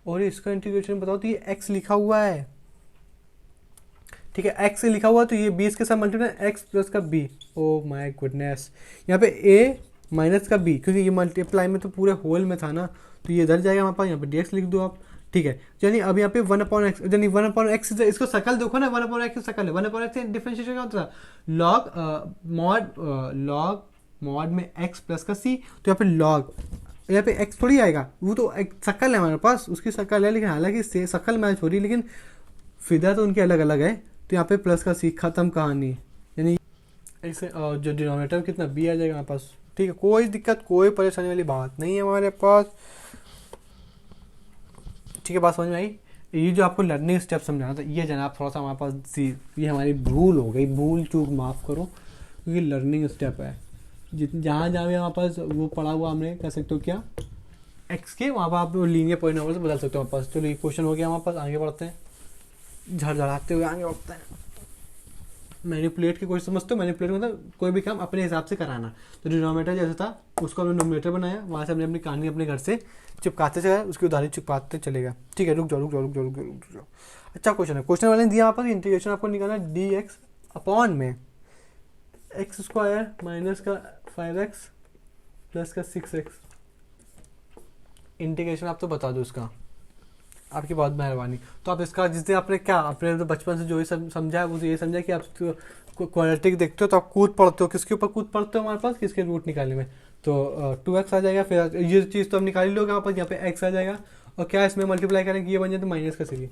और इसका इंटीग्रेशन बताओ, तो ये एक्स लिखा हुआ है, ठीक है, एक्स लिखा हुआ, तो ये 20 के साथ मल्टीप्लाई एक्स प्लस का बी। ओ माय गुडनेस, यहाँ पे ए माइनस का बी, क्योंकि ये मल्टीप्लाई में तो पूरे होल में था ना, तो ये इधर जाएगा हमारे पास, यहाँ पे डी लिख दो आप, ठीक है। यानी अब यहाँ पे 1/x, यानी 1/x, इसको शकल देखो ना, 1/x की शकल है, 1/x से डिफरेंशिएशन क्या होता है, लॉग मॉड में x प्लस का c, तो यहाँ पे लॉग, यहाँ पे x थोड़ी आएगा, वो तो एक शकल है हमारे पास, उसकी शकल है, लेकिन हालांकि शकल मैच हो रही है, लेकिन फिदा तो उनकी अलग अलग है। तो यहाँ पे प्लस का c, खत्म कहानी, यानी ऐसे जो डिनोमिनेटर कितना b आ जाएगा हमारे पास, ठीक है। कोई दिक्कत, कोई परेशानी वाली बात नहीं है हमारे पास, ठीक है। बात समझ में आई। ये जो आपको लर्निंग स्टेप समझाना था, ये जनाब थोड़ा सा हमारे पास ये हमारी भूल हो गई, भूल चूक माफ़ करो, क्योंकि लर्निंग स्टेप है, जहाँ जहाँ भी हमारे पास वो पढ़ा हुआ, हमने कह सकते हो क्या, एक्स के वहाँ पर आप लीनियर पॉलिनोमियल से बदल सकते हो हमारे पास। चलो ये क्वेश्चन हो गया हमारे पास, आगे बढ़ते हैं, झड़झड़ाते हुए आगे बढ़ते हैं। मैनिपुलेट के क्वेश्चन समझते हो, मैनिपुलेट मतलब कोई भी काम अपने हिसाब से कराना। तो डिनोमिनेटर जैसा था, उसको हमने नोमिनेटर बनाया, वहाँ से हमने अपनी कहानी अपने घर से चिपकाते चले, उसकी उदाहरण चिपकाते चलेगा, ठीक है। रुक जाओ। अच्छा क्वेश्चन है, क्वेश्चन वाले ने दिया यहाँ पर इंटीग्रेशन आपको निकालना डी एक्स अपॉन में एक्स स्क्वायर माइनस का 5x प्लस का 6x। इंटीग्रेशन आप तो बता दो इसका, आपकी बहुत मेहरबानी। तो आप इसका जिस दिन आपने क्या अपने तो बचपन से जो ही समझा है, वो तो ये समझा कि आप क्वाड्रेटिक देखते हो तो आप कूद पढ़ते हो, किसके ऊपर कूद पढ़ते हो हमारे पास, किसके रूट निकालने में, तो 2x आ जाएगा, फिर ये चीज़ तो हम निकाल ही लोगे, यहाँ पे x आ जाएगा, और क्या इसमें मल्टीप्लाई करेंगे, ये बन जाए तो माइनस का 3,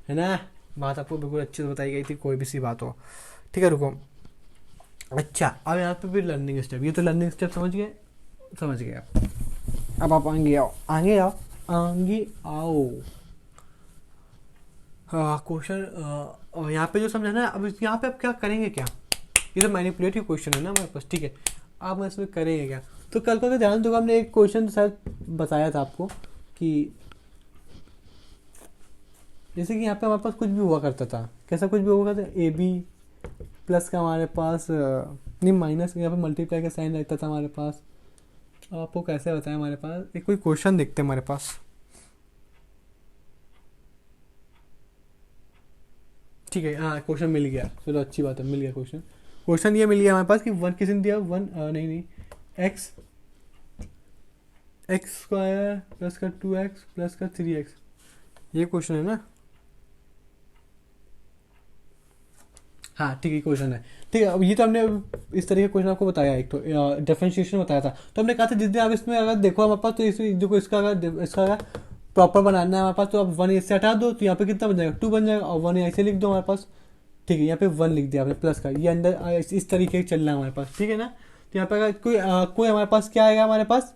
है ना। बात आपको बिल्कुल अच्छी से बताई गई थी, कोई भी सी बात हो, ठीक है। रुको, अच्छा अब यहाँ पे भी लर्निंग स्टेप, ये तो लर्निंग स्टेप समझ गए आप। अब आप आगे आओ क्वेश्चन यहाँ पे जो समझाना है, अब यहाँ पे आप क्या करेंगे, क्या ये तो मैनिपुलेटिव क्वेश्चन है ना हमारे पास, ठीक है। आप इसमें करेंगे क्या, तो कल को ध्यान दूंगा, हमने एक क्वेश्चन शायद बताया था आपको कि जैसे कि यहाँ पे हमारे पास कुछ भी हुआ करता था, कैसा कुछ भी हुआ करता था, ए बी प्लस का हमारे पास नहीं माइनस, यहाँ पे मल्टीप्लाई का साइन रहता था हमारे पास। आपको कैसे बताया, हमारे पास एक कोई क्वेश्चन देखते हैं हमारे पास, ठीक है। हाँ क्वेश्चन मिल गया, चलो अच्छी बात है, मिल गया क्वेश्चन ये मिल गया हमारे पास कि वन किसी ने दिया, नहीं एक्स स्क्वायर प्लस का 2x प्लस का 3x, ये क्वेश्चन है ना। हाँ ठीक है, क्वेश्चन है, ठीक है। अब ये तो हमने इस तरह का क्वेश्चन आपको बताया, एक तो डिफरेंशिएशन बताया था, तो हमने कहा था जिस दिन आप इसमें अगर देखो हमारे पास, तो देखो इसका अगर प्रॉपर बनाना है हमारे पास, तो आप 1 इससे हटा दो, तो यहाँ पे कितना बन जाएगा, 2 बन जाएगा, और 1 ऐसे लिख दो हमारे पास, ठीक है। यहाँ पे 1 लिख दिया आपने प्लस का, ये अंदर इस तरीके से चल रहा है हमारे पास, ठीक है ना। तो यहाँ पे अगर कोई हमारे पास क्या आएगा, हमारे पास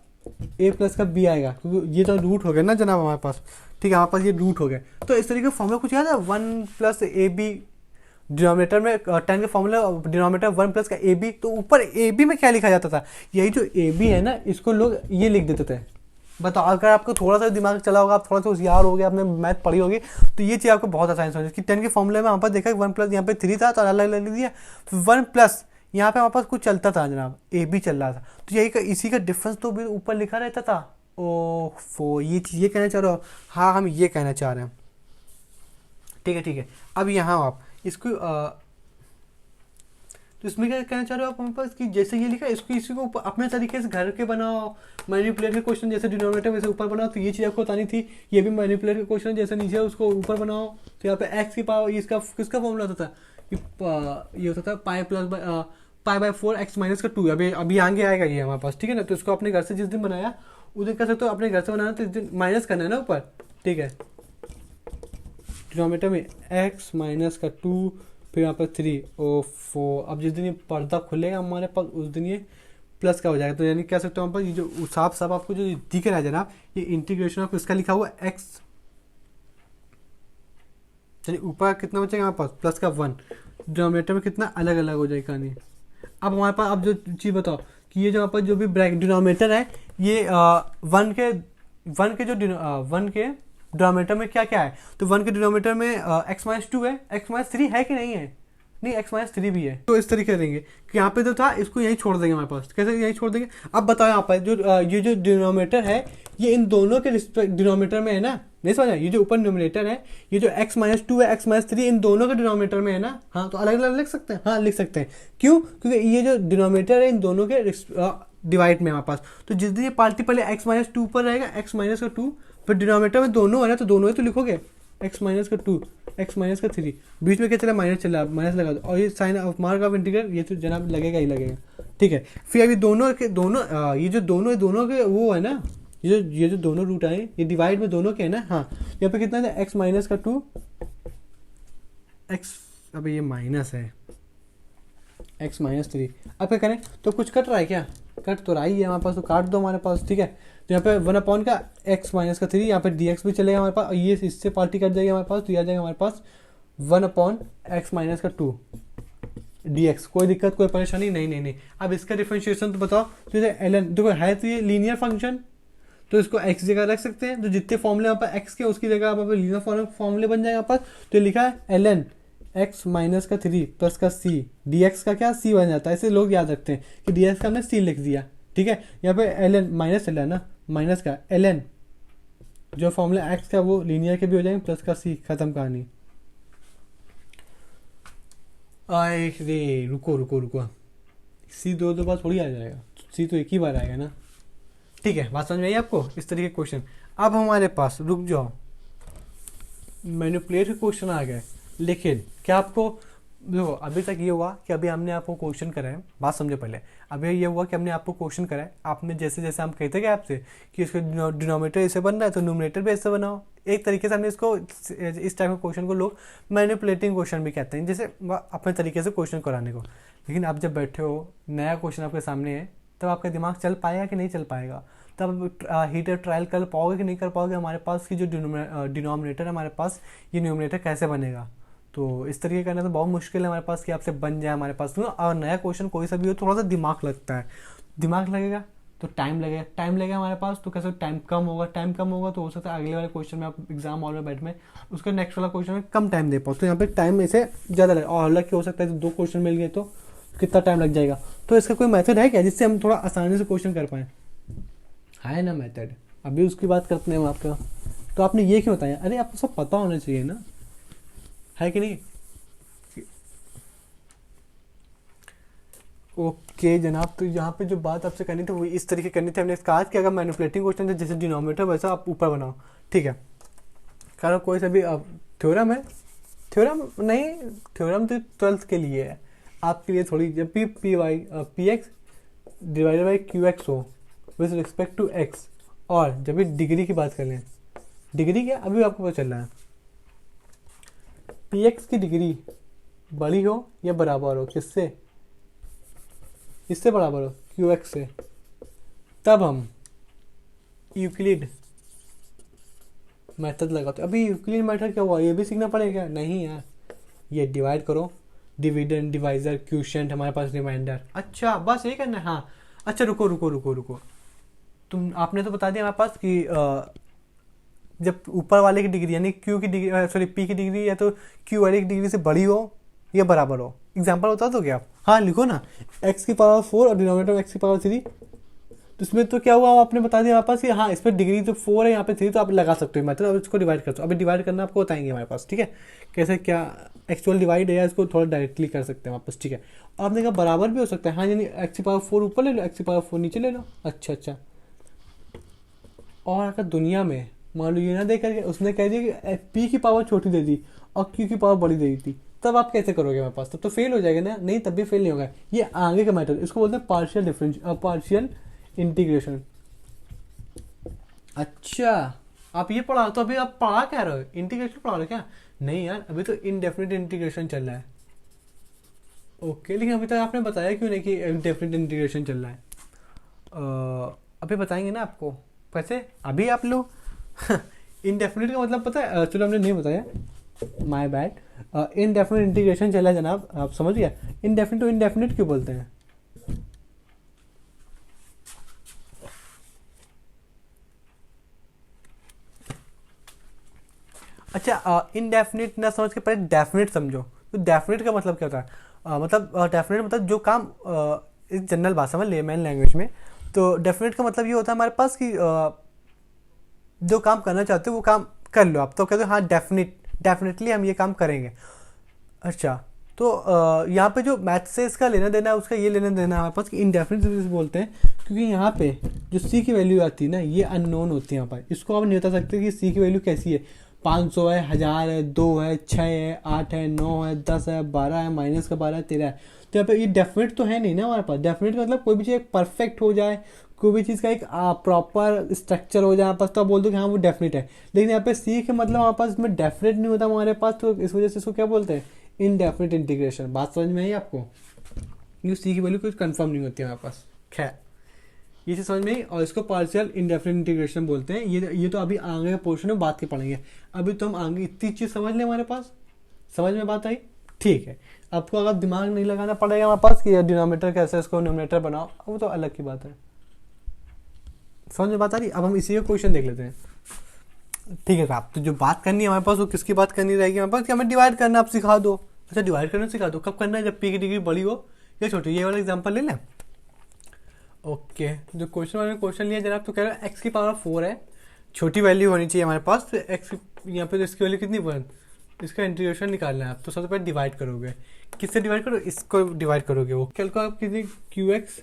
a प्लस का b आएगा, क्योंकि ये तो रूट हो गया ना जनाब हमारे पास, ठीक है। हमारे पास ये रूट हो गया, तो इस तरीके का फॉर्मूला कुछ याद है, 1 प्लस ए बी, डिनोमिनेटर में 10 का फॉर्मूला, डिनोमिनेटर 1 प्लस का ए बी, तो ऊपर ए बी में क्या लिखा जाता था, यही जो ए बी है ना, इसको लोग ये लिख देते थे। बताओ, अगर आपको थोड़ा सा दिमाग चला होगा, आप थोड़ा सा होशियार हो गया, आपने मैथ पढ़ी होगी, तो ये चीज़ आपको बहुत आसानी समझ कि 10 के फॉर्मूले में हमारे पास देखा 1 प्लस, यहाँ पे 3 था तो अलग अलग लिख दिया, 1 प्लस यहाँ पे हमारे पास कुछ चलता था जनाब, ए बी चल रहा था, तो यही का इसी का डिफरेंस तो भी ऊपर लिखा रहता था। ओफो, ये चीज़ ये कहना चाह रहे हो, हाँ हम ये कहना चाह रहे हैं, ठीक है। अब यहाँ आप इसको तो इसमें क्या कहना चाह रहे हो आप हमारे पास कि जैसे ये लिखा है इसको इसी को अपने तरीके से घर के बनाओ, मैनिपुलेट के क्वेश्चन जैसे डिनोमिनेटर वैसे ऊपर बनाओ। तो ये चीज़ आपको बतानी थी, ये भी मैनिपुलेट के क्वेश्चन जैसे नीचे उसको ऊपर बनाओ। तो यहाँ पे एक्स की पावर इसका किसका फॉर्मूला होता था, ये होता था pi plus pi by 4 x minus का 2। अभी आगे आएगा ये हमारे पास, ठीक है ना। तो इसको अपने घर से जिस दिन बनाया उस दिन कर सकते हो, अपने घर से बनाना तो इस दिन माइनस करना है ना ऊपर, ठीक है। डिनोमिनेटर में एक्स माइनस का 2 फिर यहाँ पर 3 और 4। अब जिस दिन ये पर्दा खुलेगा हमारे पास उस दिन ये प्लस का हो जाएगा। तो यानी कह सकते हो हम पर ये जो साफ साफ आपको जो दिख रहा है जनाब, ये इंटीग्रेशन ऑफ इसका लिखा हुआ एक्स, चलिए ऊपर कितना बचेगा हमारे पास प्लस का 1, डिनोमिनेटर में कितना अलग अलग हो जाएगा नहीं। अब हमारे पास अब जो चीज़ बताओ कि ये जो यहाँ पर जो भी ब्रैकेट डिनोमिनेटर है ये वन के डिनोमिनेटर में क्या क्या है। तो 1 के डिनोमिनेटर में एक्स माइनस 2 है, एक्स माइनस 3 है कि नहीं है, नहीं एक्स माइनस 3 भी है। तो इस तरीके करेंगे कि यहाँ पे जो था इसको यहीं छोड़ देंगे हमारे पास, कैसे यहीं छोड़ देंगे। अब बताओ यहाँ पर जो ये जो डिनोमिनेटर है ये इन दोनों के डिनोमिनेटर में है ना, नहीं समझा। ये जो ऊपर डिनोमिनेटर है ये जो एक्स माइनस 2 है एक्स माइनस 3 इन दोनों के डिनोमिनेटर में है ना। हाँ तो अलग अलग लिख सकते हैं, हाँ लिख सकते हैं। क्यों, क्योंकि ये जो डिनोमिनेटर है इन दोनों के डिवाइड में हमारे पास। तो जिस दिन ये पार्टी पहले एक्स माइनस 2 पर रहेगा एक्स माइनस का 2, फिर डिनोमिनेटर में दोनों है ना तो दोनों ही तो लिखोगे, एक्स माइनस का 2 एक्स माइनस का 3, बीच में क्या चला माइनस चला, माइनस लगा दो। और ये sign of mark of integral ये तो जनाब लगेगा ही लगेगा, ठीक है। फिर अभी दोनों के दोनों ये जो दोनों के वो है ना, ये जो दोनों रूट आए ये डिवाइड में दोनों के है ना। हाँ यहाँ पे कितना है एक्स माइनस का 2 एक्स, अब ये माइनस है एक्स माइनस 3। अब क्या करें, तो कुछ कट रहा है क्या, कट तो रहा ही है हमारे पास, तो काट दो हमारे पास, ठीक है। तो यहाँ पे 1 का एक्स माइनस का 3, यहाँ पे डी एक्स भी चलेगा हमारे पास, और ये इससे पार्टी कट जाएगी हमारे पास, तो यह आ जाएगा हमारे पास 1 एक्स माइनस का 2 डी एक्स। कोई दिक्कत कोई परेशानी नहीं, नहीं नहीं। अब इसका डिफरेंशिएशन तो बताओ। तो ये एल एन देखो है तो ये लीनियर फंक्शन, तो इसको एक्स जगह रख सकते हैं। तो जितने फॉर्मूले यहाँ पर एक्स के उसकी जगह आप लीनियर फॉर्मूले बन जाएगा पास। तो लिखा है एल एन एक्स माइनस का 3 प्लस का सी, डी एक्स का क्या सी बन जाता है। ऐसे लोग याद रखते हैं कि डी एक्स का हमने सी लिख दिया, ठीक है। यहाँ पे L N minus L N ना, माइनस का एल एन जो फॉर्मूला एक्स का वो लीनियर के भी हो जाएंगे, प्लस का सी, खत्म कहानी। आए रे रुको रुको रुको, सी दो बार थोड़ी आ जाएगा, सी तो एक ही बार आएगा ना, ठीक है। बात समझ में आई आपको, इस तरीके के क्वेश्चन। अब हमारे पास रुक जाओ, मैनिपुलेट के क्वेश्चन आ गए, लेकिन क्या आपको देखो अभी तक ये हुआ कि अभी हमने आपको क्वेश्चन करा है, बात समझे पहले। अभी ये हुआ कि हमने आपको क्वेश्चन करा है, आपने जैसे जैसे हम कहते हैं आपसे कि इसका डिनोमिनेटर ऐसे बन रहा है तो न्यूमरेटर भी ऐसे बनाओ। एक तरीके से हमने इसको इस टाइप के क्वेश्चन को लोग मैनिपुलेटिंग क्वेश्चन भी कहते हैं, जैसे अपने तरीके से क्वेश्चन कराने को। लेकिन आप जब बैठे हो नया क्वेश्चन आपके सामने है तब आपका दिमाग चल पाएगा कि नहीं चल पाएगा, तब हीटर ट्रायल कर पाओगे कि नहीं कर पाओगे। हमारे पास की जो डिनोमिनेटर है हमारे पास, ये न्यूमरेटर कैसे बनेगा। तो इस तरीके करना तो बहुत मुश्किल है हमारे पास कि आपसे बन जाए हमारे पास। और नया क्वेश्चन कोई सा भी हो थोड़ा सा दिमाग लगता है, दिमाग लगेगा तो टाइम लगेगा हमारे पास। तो कैसे टाइम कम होगा तो हो सकता है अगले वाले क्वेश्चन में आप एग्जाम हॉल में बैठ में उसके नेक्स्ट वाला क्वेश्चन में कम टाइम दे पाओ। तो यहाँ पे टाइम ऐसे ज़्यादा लगे, और हालांकि हो सकता है तो 2 क्वेश्चन मिल गए तो कितना टाइम लग जाएगा। तो इसका कोई मेथड है क्या जिससे हम थोड़ा आसानी से क्वेश्चन कर पाएँ, है ना मेथड, अभी उसकी बात करते हैं हम आपका। तो आपने ये क्यों बताया, अरे आपको सब पता होना चाहिए ना, है कि नहीं। ओके जनाब, तो यहाँ पे जो बात आपसे करनी थी वो इस तरीके करनी थी। हमने कहा कि अगर मैनिपुलेटिंग क्वेश्चन है जैसे डिनोमिनेटर वैसा आप ऊपर बनाओ, ठीक है। कारण कोई सा भी थ्योरम है, थ्योरम नहीं, थ्योरम तो 12th के लिए है, आपके लिए थोड़ी। जब भी P x divided by Q x हो विथ रिस्पेक्ट टू एक्स, और जब भी डिग्री की बात कर लें, डिग्री क्या अभी आपको पता चल रहा है, पी एक्स की डिग्री बड़ी हो या बराबर हो किससे, इससे बराबर हो क्यू एक्स से, तब हम यूक्लिड मेथड लगाते। अभी यूक्लिड मेथड क्या हुआ, ये भी सीखना पड़ेगा, नहीं यार। ये डिवाइड करो, डिविडेंड डिवाइजर क्यूशेंट हमारे पास रिमाइंडर, अच्छा बस यही करना है। हाँ अच्छा रुको रुको रुको रुको, तुम आपने तो बता दिया हमारे पास कि जब ऊपर वाले की डिग्री यानी क्यू की डिग्री सॉरी पी की डिग्री या तो क्यू वाले की डिग्री से बड़ी हो या बराबर हो। एग्जाम्पल बता दो क्या आप, हाँ लिखो ना, एक्स की पावर 4 और डिनोमिनेटर एक्स की पावर 3, तो इसमें तो क्या हुआ, आपने बता दिया हमारे पास कि हाँ इसमें डिग्री तो 4 है, यहाँ पे 3, तो आप लगा सकते हो मेथड, अब इसको डिवाइड कर सकते हो। अभी डिवाइड करना आपको बताएंगे हमारे पास, ठीक है, कैसे क्या एक्चुअल डिवाइड है, या इसको थोड़ा डायरेक्टली कर सकते हैं वापस, ठीक है। और आपने कहा बराबर भी हो सकता है, हाँ यानी x⁴ ऊपर ले लो, x⁴ नीचे ले लो। अच्छा। और अगर दुनिया में मान लो ये ना देख करके उसने कह दिया कि p की पावर छोटी दे दी और q की पावर बड़ी दे दी थी, तब आप कैसे करोगे हमारे पास, तब तो फेल हो जाएगा ना। नहीं, तब भी फेल नहीं होगा, ये आगे का मैटर, इसको बोलते हैं पार्शियल इंटीग्रेशन। अच्छा, आप ये पढ़ा, तो अभी आप पढ़ा क्या रहे हो, इंटीग्रेशन पढ़ा रहे हो क्या? नहीं यार, अभी तो इनडेफिनिट इंटीग्रेशन चल रहा है। ओके, लेकिन अभी तक आपने बताया क्यों नहीं कि इनडेफिनिट इंटीग्रेशन चल रहा है? अभी बताएंगे ना आपको, कैसे अभी आप लोग इनडेफिनिट का मतलब पता है? चलो हमने नहीं बताया, माय बैड। इनडेफिनिट इंटीग्रेशन चला है जनाब, आप समझ गया। इनडेफिनिट टू इनडेफिनिट क्यों बोलते हैं? अच्छा, इनडेफिनिट ना समझ के पहले डेफिनेट समझो। तो डेफिनेट का मतलब क्या होता है? मतलब डेफिनेट मतलब जो काम इस जनरल भाषा में, लेमैन लैंग्वेज में, तो डेफिनेट का मतलब ये होता है हमारे पास कि जो काम करना चाहते हो वो काम कर लो आप, तो कहते हो हाँ डेफिनेटली हम ये काम करेंगे। अच्छा, तो यहाँ पे जो मैथ से इसका लेना देना है, उसका ये लेना देना है हमारे पास कि इनडेफिनिट बोलते हैं, क्योंकि यहाँ पे जो सी की वैल्यू आती है ना, ये अननोन होती है यहाँ पर। इसको आप नहीं बता सकते कि सी की वैल्यू कैसी है, 500 है, 1000 है, 2 है, 6 है, 8 है, 9 है, 10 है, 12 है, माइनस का 12 है, 13 है। तो यहाँ पे ये डेफिनेट तो है नहीं ना हमारे पास। डेफिनेट का मतलब कोई भी चीज़ परफेक्ट हो जाए, कोई भी चीज़ का एक प्रॉपर स्ट्रक्चर हो जाए हमारे पास, तो आप बोल दो कि हाँ वो डेफिनेट है। लेकिन यहाँ पे सी के मतलब हमारे पास इसमें डेफिनेट नहीं होता हमारे पास, तो इस वजह से इसको क्या बोलते हैं, इनडेफिनेट इंटीग्रेशन। बात समझ में आई आपको? क्योंकि सी की वैल्यू कुछ कंफर्म नहीं होती है हमारे पास। खैर, ये चीज़ समझ में आई। और इसको पार्शियल इंडेफिनिट इंटीग्रेशन बोलते हैं। ये तो अभी आगे के पोर्शन में बात के पढ़ेंगे। अभी तो हम आगे इतनी चीज़ समझ लें, हमारे पास समझ में बात आई, ठीक है। आपको अगर दिमाग नहीं लगाना पड़ेगा हमारे पास कि डिनोमिनेटर कैसे इसको न्यूमरेटर बनाओ, वो तो अलग की बात है। समझ में बात आ रही? अब हम इसी का क्वेश्चन देख लेते हैं, ठीक है साहब। तो जो बात करनी है हमारे पास, वो किसकी बात करनी रहेगी हमारे पास, कि हमें डिवाइड करना आप सिखा दो। अच्छा, डिवाइड करना सिखा दो, कब करना है? जब पी की डिग्री बड़ी हो या छोटी। ये वाला एग्जाम्पल ले लें। ओके, जो क्वेश्चन वाले क्वेश्चन लिया जनाब, तो कह रहे हैं एक्स की पावर 4 है, छोटी वैल्यू होनी चाहिए हमारे पास। तो एक्स यहाँ पे तो इसकी वैल्यू कितनी 1, इसका इंटीग्रेशन निकालना है आप। तो सबसे पहले डिवाइड करोगे, किससे डिवाइड करो, इसको डिवाइड करोगे। वो कल को आप किसी क्यू एक्स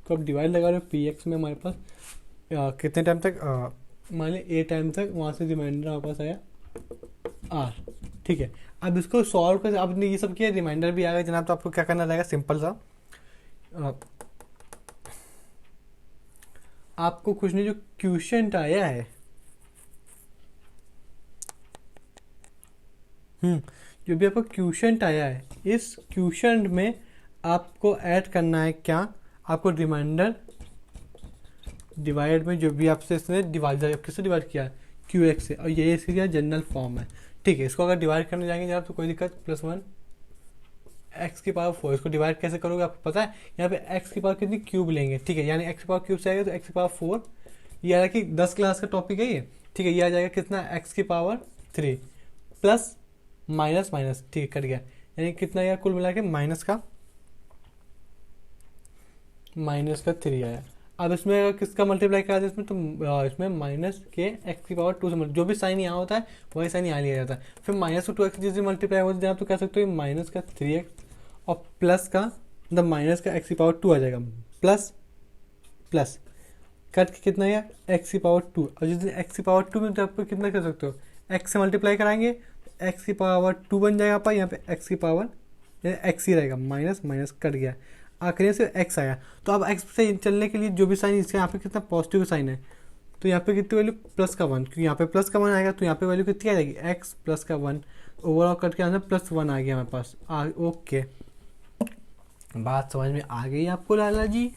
को आप डिवाइड लगा रहे हो पी एक्स में, हमारे पास कितने टाइम तक, मान ली ए टाइम तक, वहाँ से रिमाइंडर हमारे पास आया आर, ठीक है। अब इसको सॉल्व कर, आपने ये सब किया, रिमाइंडर भी आ गया जनाब, तो आपको क्या करना रहेगा, सिंपल सा, आपको कुछ नहीं, जो क्वेश्चन आया है, जो भी आपको क्वेश्चन आया है, इस क्वेश्चन में आपको ऐड करना है क्या, आपको रिमाइंडर डिवाइड में जो भी आपसे इसने डिवाइड किससे डिवाइड किया है, क्यू एक्स से, और ये इसकी क्या जनरल फॉर्म है, ठीक है। इसको अगर डिवाइड करने जाएंगे जनाब तो कोई दिक्कत, +1 एक्स की पावर 4, इसको डिवाइड कैसे करोगे आपको पता है, यहाँ पे एक्स की पावर कितनी, क्यूब लेंगे, ठीक है। यानी एक्स की पावर क्यूब से आएगा तो एक्स की पावर 4, ये आ रहा कि 10 क्लास का टॉपिक है ये, ठीक है। ये आ जाएगा कितना, एक्स की पावर 3 प्लस माइनस माइनस, ठीक है, कट गया। यानी कितना आया कुल मिला के, माइनस का 3 आया। अब इसमें किसका मल्टीप्लाई करा जाए इसमें, तो इसमें माइनस के एक्स की पावर 2 से जो भी साइन यहाँ होता है वही साइन यहाँ लिया जाता है। फिर माइनस का 2x जिस मल्टीप्लाई होता है, आप तो कह सकते हो माइनस का 3x और प्लस का, मतलब माइनस का एक्स की पावर 2 आ जाएगा, प्लस प्लस कट के कितना आया, एक्स की पावर 2। और जिस दिन एक्स की पावर 2 में तो आप कितना कर सकते हो, एक्स से मल्टीप्लाई कराएंगे, एक्स की पावर 2 बन जाएगा आपका, यहाँ पे एक्स की पावर एक्स ही रहेगा, माइनस माइनस कट गया, आखिरी से एक्स आया। तो अब एक्स से चलने के लिए जो भी साइन, इसके यहाँ पे कितना पॉजिटिव साइन है, तो यहाँ पे कितनी वैल्यू, +1, क्योंकि यहाँ पे +1 आएगा, तो यहाँ पे वैल्यू कितनी आ जाएगी, एक्स +1, ओवरऑल कट के आंसर +1 आ गया हमारे पास। ओके, बात समझ में आ गई आपको लाला जी?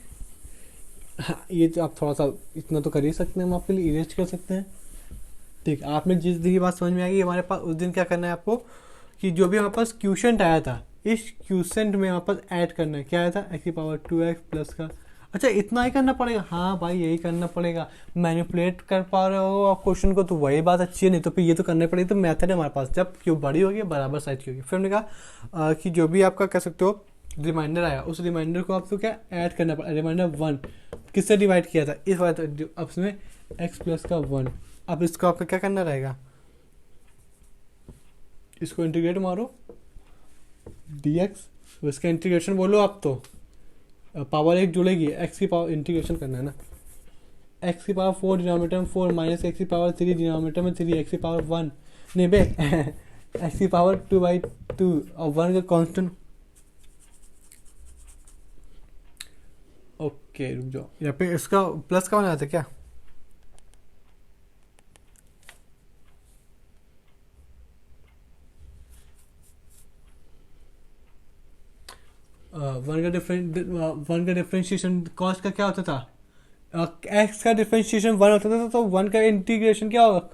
ये तो आप थोड़ा सा इतना तो कर ही सकते हैं, हम आपके लिए इरेज कर सकते हैं, ठीक। आपने जिस दिन की बात समझ में आ गई हमारे पास, उस दिन क्या करना है आपको, कि जो भी हमारे पास क्वेश्चन आया था, इस क्वेश्चन में हमारे पास ऐड करना है, क्या आया था, एक्स की पावर 2x प्लस का। अच्छा, इतना ही करना पड़ेगा? हाँ भाई, यही करना पड़ेगा। मैनिपुलेट कर पा रहे हो आप क्वेश्चन को तो वही बात अच्छी है, नहीं तो फिर ये तो करना पड़ेगा। तो मेथड है हमारे पास, जब क्यों बड़ी होगी बराबर साइज की होगी। फिर हमने कहा कि जो भी आपका कह सकते हो रिमाइंडर आया, उस रिमाइंडर को आपको क्या ऐड करना पड़ेगा, रिमाइंडर 1 किससे डिवाइड किया था, इस वाले अब इसमें एक्स प्लस का 1। अब इसको आपको क्या करना रहेगा, इसको इंटीग्रेट मारो dx, इसका इंटीग्रेशन बोलो आप तो पावर 1 जुड़ेगी, एक्स की पावर इंटीग्रेशन करना है ना, एक्स की पावर 4 डिनोमिनेटर में 4 माइनस एक्स की पावर 3 डिनोमिनेटर में 3 एक्स की पावर 1 नहीं बे एक्स की पावर 2/2 और 1 का कांस्टेंट। ओके रुक जाओ, यहाँ पे इसका प्लस का बनाया था क्या, वन का डिफरेंशिएशन कॉस्ट का क्या होता था, एक्स का डिफरेंशिएशन 1 होता था, तो 1 का इंटीग्रेशन क्या होगा,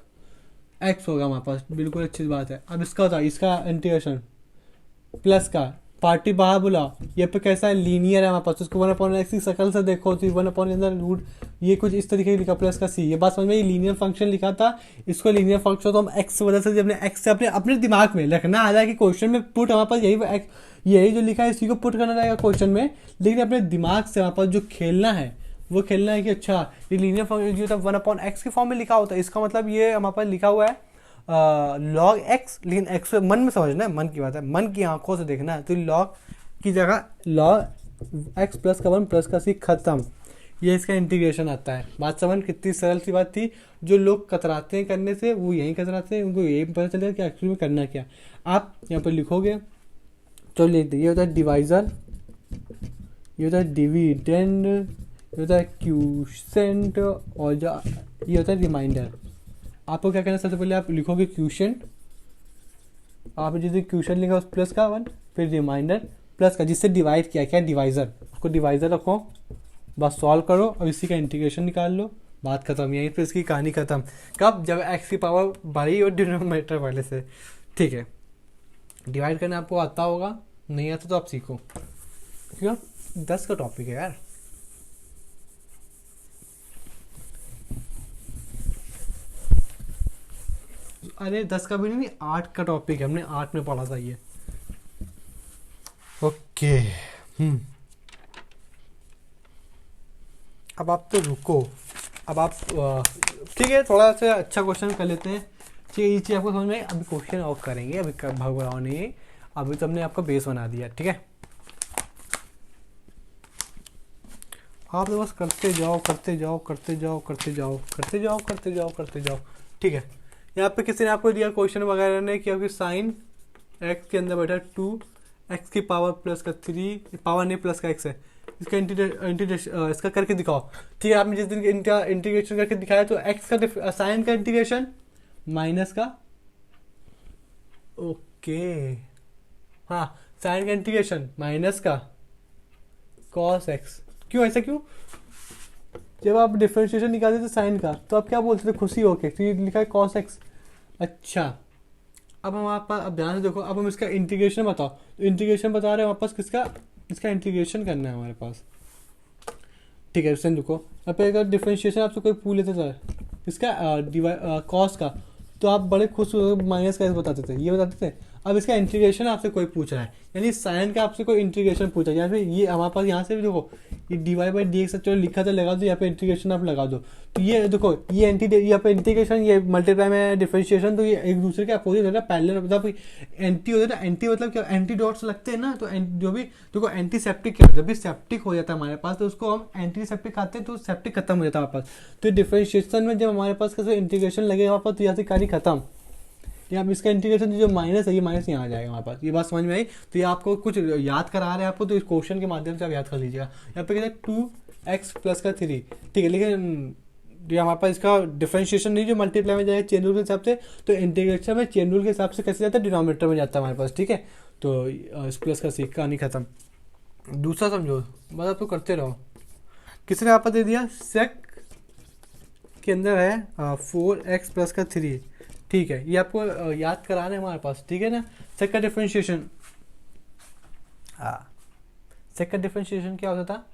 एक्स होगा हमारे पास, बिल्कुल अच्छी बात है। अब इसका होता है, इसका इंटीग्रेशन प्लस का, पार्टी बाहर बुलाओ, ये पे कैसा है लीनियर है हमारे पास, उसको 1/x की शक्ल से देखो तो 1 अंदर रूट, ये कुछ इस तरीके से लिखा प्लस का सी, ये बात समझ में, ये लीनियर फंक्शन लिखा था, इसको लीनियर फंक्शन तो हम एक्स वजह से अपने एक्स से अपने दिमाग में रखना, हालांकि क्वेश्चन में पुट हमारे पास यही जो लिखा है इसी को पुट करना रहेगा क्वेश्चन में, लेकिन अपने दिमाग से हमारे पास जो खेलना है वो खेलना है कि अच्छा ये लीनियर फंक्शन जो था 1/x के फॉर्म में लिखा होता है, इसका मतलब ये हमारे पास लिखा हुआ है लॉग एक्स, लेकिन एक्स मन में समझना है, मन की बात है, मन की आंखों से देखना है, तो लॉग की जगह लॉग एक्स प्लस का 1 प्लस का सी खत्म, ये इसका इंटीग्रेशन आता है। बात समझ, कितनी सरल सी बात थी, जो लोग कतराते हैं करने से वो यही कतराते हैं, उनको यही पता चलेगा कि एक्चुअली में करना क्या। आप यहाँ पर लिखोगे तो लिख दे, ये होता है डिवाइजर, ये होता है डिविडेंड, ये होता है क्यूसेंट, और जो ये होता है रिमाइंडर। आपको क्या करना है, सबसे पहले आप लिखोगे क्यूशेंट, आप जिस क्यूशेंट लिखा उस प्लस का 1, फिर रिमाइंडर प्लस का जिससे डिवाइड किया क्या डिवाइजर, उसको डिवाइजर रखो, बस सॉल्व करो और इसी का इंटीग्रेशन निकाल लो, बात खत्म, यहीं पे इसकी कहानी खत्म। कब, जब एक्स की पावर बढ़ी और डिनोमिनेटर वाले से, ठीक है। डिवाइड करना आपको आता होगा, नहीं आता तो आप सीखो, क्यों 10 का टॉपिक है यार। अरे 10 का भी नहीं, 8 का टॉपिक है, हमने 8 में पढ़ा था ये। ओके अब आप तो रुको, अब आप ठीक है, थोड़ा सा अच्छा क्वेश्चन कर लेते हैं, ठीक है, ये चीज़ आपको समझ में, अभी क्वेश्चन और करेंगे, अभी भगवान ने अभी तो हमने आपका बेस बना दिया, ठीक है। आप तो बस करते जाओ करते जाओ करते जाओ करते जाओ करते जाओ करते जाओ करते जाओ, ठीक है। यहाँ पे किसी ने आपको दिया क्वेश्चन वगैरह ने कि आपकी साइन एक्स के अंदर बैठा 2 एक्स की पावर प्लस का 3, पावर नहीं प्लस का एक्स है, इसका इंटीग्रेशन इसका करके दिखाओ, ठीक है। आपने जिस दिन इनका इंटीग्रेशन करके दिखाया तो एक्स का साइन का इंटीग्रेशन माइनस का, ओके हाँ, साइन का इंटीग्रेशन माइनस का कॉस एक्स, क्यों ऐसा क्यों, जब आप डिफरेंशिएशन निकालते थे साइन का तो आप क्या बोलते थे खुशी होके, तो ये लिखा है कॉस एक्स। अच्छा अब हम आप अब ध्यान से देखो, अब हम इसका इंटीग्रेशन बताओ, तो इंटीग्रेशन बता रहे हैं वापस किसका, इसका इंटीग्रेशन करना है हमारे पास, ठीक है। इससे देखो यहाँ पे अगर डिफरेंशिएशन आपसे कोई पूछ लेता था इसका कॉस का, तो आप बड़े खुश माइनस का एक्स बताते थे, ये बताते थे। अब इसका इंटीग्रेशन आपसे कोई पूछ रहा है, यानी साइन का आपसे कोई इंटीग्रेशन पूछा, या फिर ये हमारे पास यहाँ से भी देखो ये dy/dx चलो लिखा था, लगा दो, यहाँ पे इंटीग्रेशन आप लगा दो, तो ये देखो ये यहाँ पे इंटीग्रेशन, ये मल्टीप्लाई में डिफरेंशिएशन, तो ये एक दूसरे के अपोजिट होता है, पैरेलल मतलब एंटी होता है ना, एंटी मतलब क्या, एंटी डॉट्स लगते हैं ना, तो जो भी देखो एंटीसेप्टिक क्या, जब भी सेप्टिक हो जाता है हमारे पास तो उसको हम एंटीसेप्टिक खाते हैं, तो सेप्टिक खत्म हो जाता है हमारे पास। तो डिफरेंशिएशन में जब हमारे पास कैसे इंटीग्रेशन लगे हमारे पास, तो यहाँ से कार्य खत्म, या इसका इंटीग्रेशन जो माइनस है ये माइनस यहाँ आ जाएगा हमारे पास, ये बात समझ में आई। तो ये आपको कुछ याद करा रहे हैं आपको, तो इस क्वेश्चन के माध्यम से आप याद कर लीजिएगा। यहाँ पे कहते हैं 2x प्लस का 3, ठीक है, लेकिन ये हमारे पास इसका डिफरेंशिएशन नहीं जो मल्टीप्लाई में जाएगा चेन रूल के हिसाब से, तो इंटीग्रेशन में चेन रूल के हिसाब से कैसे जाता है, डिनोमिनेटर में जाता है हमारे पास, ठीक है। तो इस प्लस का सीख कहानी खत्म। दूसरा समझो, बस आप तो करते रहो। किसी ने आपको दे दिया सेक के अंदर है 4x प्लस का 3, ठीक है, ये आपको याद कराना है हमारे पास, ठीक है ना। सेक का डिफरेंशिएशन, हाँ सेक का डिफरेंशिएशन क्या होता था,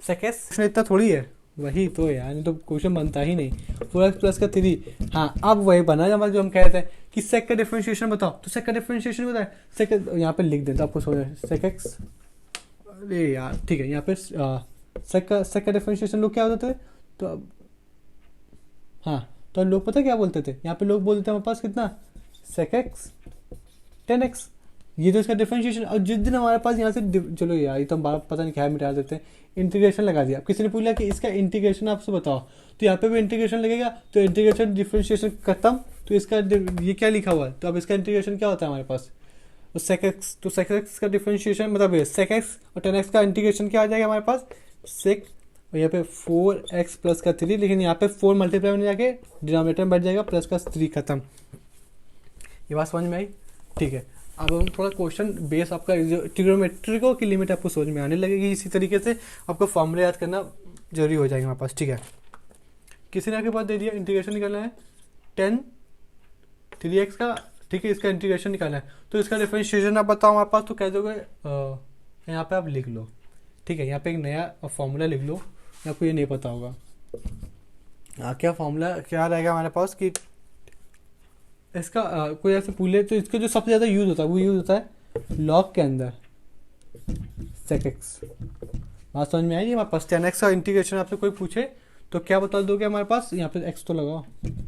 सेक एक्स इतना थोड़ी है, वही तो यार, नहीं तो क्वेश्चन बनता ही नहीं। 4x प्लस का 3, हाँ अब वही बना जब जो हम कहते हैं कि सेक का डिफरेंशिएशन बताओ, तो सेक का डिफरेंशिएशन होता है सेक, यहाँ पे लिख देता आपको समझ, सेक एक्स, अरे यार ठीक है, यहाँ पे सेक का डिफरेंशिएशन लोग क्या होते थे, तो अब हाँ, तो लोग पता क्या बोलते थे, यहाँ पे लोग बोलते थे हमारे पास कितना सेक एक्स 10x, ये तो इसका डिफरेंशिएशन। और जिस दिन हमारे पास यहाँ से चलो यार ये तो हम पता नहीं क्या है, मिटा देते हैं, इंटीग्रेशन लगा दिया। अब किसी ने पूछा कि इसका इंटीग्रेशन आपसे बताओ, तो यहाँ पे भी इंटीग्रेशन लगेगा, तो इंटीग्रेशन डिफरेंशिएशन खत्म, तो इसका ये क्या लिखा हुआ है, तो अब इसका इंटीग्रेशन क्या होता है हमारे पास, तो सेक एक्स, तो सेक एक्स का डिफरेंशिएशन मतलब सेक एक्स और 10x का इंटीग्रेशन क्या आ जाएगा हमारे पास, सेक, और यहाँ पे 4x प्लस का 3, लेकिन यहाँ पे 4 मल्टीप्लाई होने जाके डिनोमिनेटर में बैठ जाएगा, प्लस का 3 खत्म। ये बात समझ में आई? ठीक है, अब हम थोड़ा क्वेश्चन बेस आपका जो ट्रिग्नोमेट्री की लिमिट आपको समझ में आने लगेगी। इसी तरीके से आपको फॉर्मूले याद करना जरूरी हो जाएगा हमारे पास। ठीक है, किसी ने आपके पास दे दिया इंटीग्रेशन निकालना है 10 3x का, ठीक है, इसका इंटीग्रेशन निकालना है, तो इसका डिफरेंशिएशन आप बताओ हमारे पास, तो कह दोगे यहाँ पे आप लिख लो। ठीक है, यहाँ पे एक नया फॉर्मूला लिख लो, आपको ये नहीं पता होगा क्या फॉर्मूला क्या रहेगा हमारे पास कि इसका कोई ऐसे पूछे तो इसका जो सबसे ज़्यादा यूज़ होता है वो यूज़ होता है लॉग के अंदर सेक एक्स। बात समझ में आई? हमारे पास 10x का इंटीग्रेशन आपसे कोई पूछे तो क्या बता दोगे हमारे पास, यहाँ पे x तो लगाओ,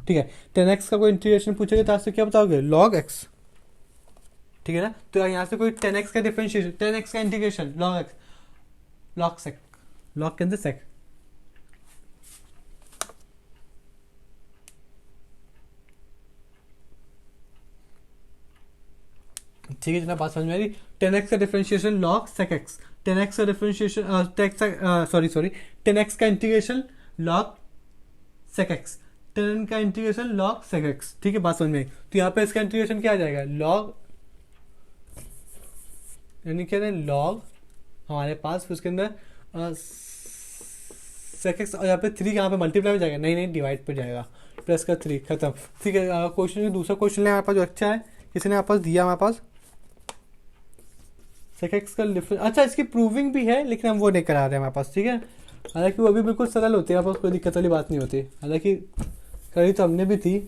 ठीक है, 10x का कोई इंटीग्रेशन पूछेगा तो आपसे क्या बताओगे, लॉग x, ठीक है ना। तो यहाँ से कोई 10x का डिफरेंशिएशन, 10x का integration log x, log sec, log के अंदर सेक। ठीक है जनाब, बात समझ में आ रही? 10x का differentiation log sec x, 10x का डिफरेंशिएशन 10x का इंटीग्रेशन लॉग सेक एक्स, 10 का इंटीग्रेशन लॉग सेक एक्स। ठीक है, बात समझ में आई? तो यहाँ पे इसका इंटीग्रेशन क्या आ जाएगा, लॉग, यानी क्या है लॉग हमारे पास, फिर उसके अंदर सेक एक्स, और यहाँ पे 3 यहाँ पे मल्टीप्लाई हो जाएगा, नहीं डिवाइड पे जाएगा, प्लस का 3 खत्म। ठीक है, क्वेश्चन दूसरा क्वेश्चन है हमारे पास जो अच्छा है, किसी ने हमारे पास दिया, हमारे पास सेक एक्स का डिफरेंस, अच्छा इसकी प्रूविंग भी है लेकिन हम वो नहीं करा रहे हैं हमारे पास। ठीक है, हालांकि वो अभी बिल्कुल सरल होती है, हमारे पास कोई दिक्कत वाली बात नहीं होती, हालांकि करी तो हमने भी थी।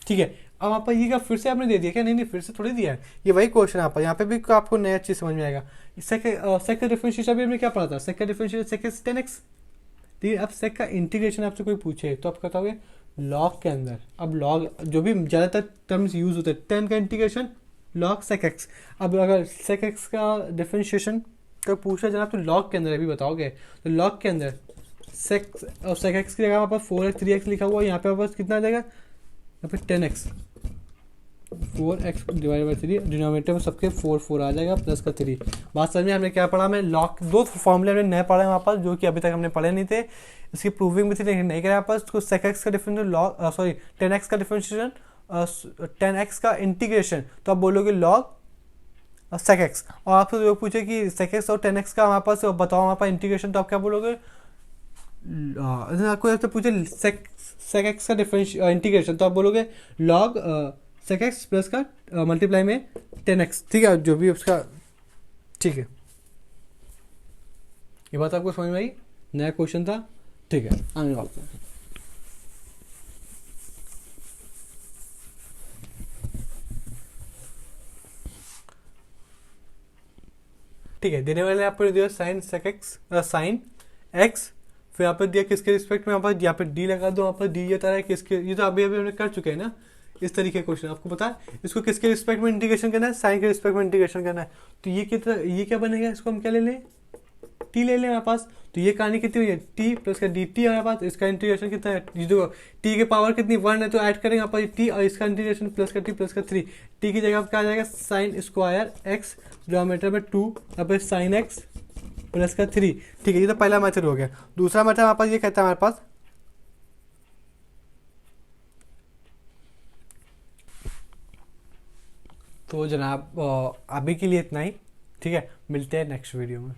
ठीक है, अब आप ये का फिर से आपने दे दिया क्या, नहीं फिर से थोड़ी दिया है, ये वही क्वेश्चन है आप यहाँ पे भी आपको नया चीज़ समझ में आएगा। सेक का डिफरेंशिएशन अभी हमने क्या पढ़ा था, सेक का डिफरेंशिएशन सेक एक्स 10x। ठीक है, अब सेक का इंटीग्रेशन आपसे कोई पूछे तो आप बताओगे लॉग के अंदर, अब लॉग जो भी ज़्यादातर टर्म्स यूज होते हैं, 10 का इंटीग्रेशन लॉग सेक एक्स। अब अगर सेक एक्स का डिफरेंशिएशन का पूछा जनाब तो लॉग के अंदर अभी बताओगे, तो लॉग के अंदर सेक, और सेक एक्स की जगह हमारे पास 4x 3x लिखा हुआ है, यहाँ पे हमारे पास कितना आ जाएगा, यहाँ पे 10x, 4x divide by 3, denominator में सबके 4 आ जाएगा, प्लस का 3। बात समझ में? हमने क्या पढ़ा, मैं लॉग दो फॉर्मूले हमने नए पढ़े हमारे पास, जो कि अभी तक हमने पढ़े नहीं थे, इसकी प्रूविंग भी थी लेकिन नहीं करा हमारे पास। सेक एक्स का डिफरेंशियल लॉग, सॉरी 10x का डिफरेंशिएशन, 10x का इंटीग्रेशन, तो आप बोलोगे लॉग सेक एक्स। और आपसे जो पूछे कि सेक एक्स और 10x का हमारे पास बताओ हमारे पास इंटीग्रेशन, तो आप क्या बोलोगे, कोई आपसे पूछे सेक एक्स का डिफरेंशियल इंटीग्रेशन, तो आप बोलोगे लॉग सेक एक्स प्लस का मल्टीप्लाई में 10x। ठीक है, जो भी उसका, ठीक है, ये बात आपको समझ में आई? नया क्वेश्चन था। ठीक है, आगे बात करें। ठीक है, देने वाले आपको दिया sine sec x, sine x, फिर यहाँ पर दिया किसके रिस्पेक्ट में, यहाँ पर डी लगा दो, यहाँ पर डी ये तरह है किसके, ये तो अभी हमने कर चुके हैं ना, इस तरीके का क्वेश्चन आपको पता है, इसको किसके रिस्पेक्ट में इंटीग्रेशन करना है, साइन के रिस्पेक्ट में इंटीग्रेशन करना है। तो ये क्या बनेगा, इसको हम क्या ले लें, टी ले लें हमारे पास। तो ये कहानी कितनी हुई है, टी प्लस का डी टी हमारे पास, इसका इंटीग्रेशन कितना है, ये देखो टी के पावर कितनी 1 है, तो ऐड करेंगे यहाँ पर टी, और इसका इंटीग्रेशन प्लस का टी प्लस का 3, टी की जगह क्या आ जाएगा, साइन स्क्वायर एक्स, डिनोमिनेटर में 2, यहाँ पर साइन एक्स प्लस का 3। ठीक है, ये तो पहला मेथड हो गया। दूसरा मेथड हमारे पास ये कहता है हमारे पास, तो जनाब अभी के लिए इतना ही। ठीक है, मिलते हैं नेक्स्ट वीडियो में।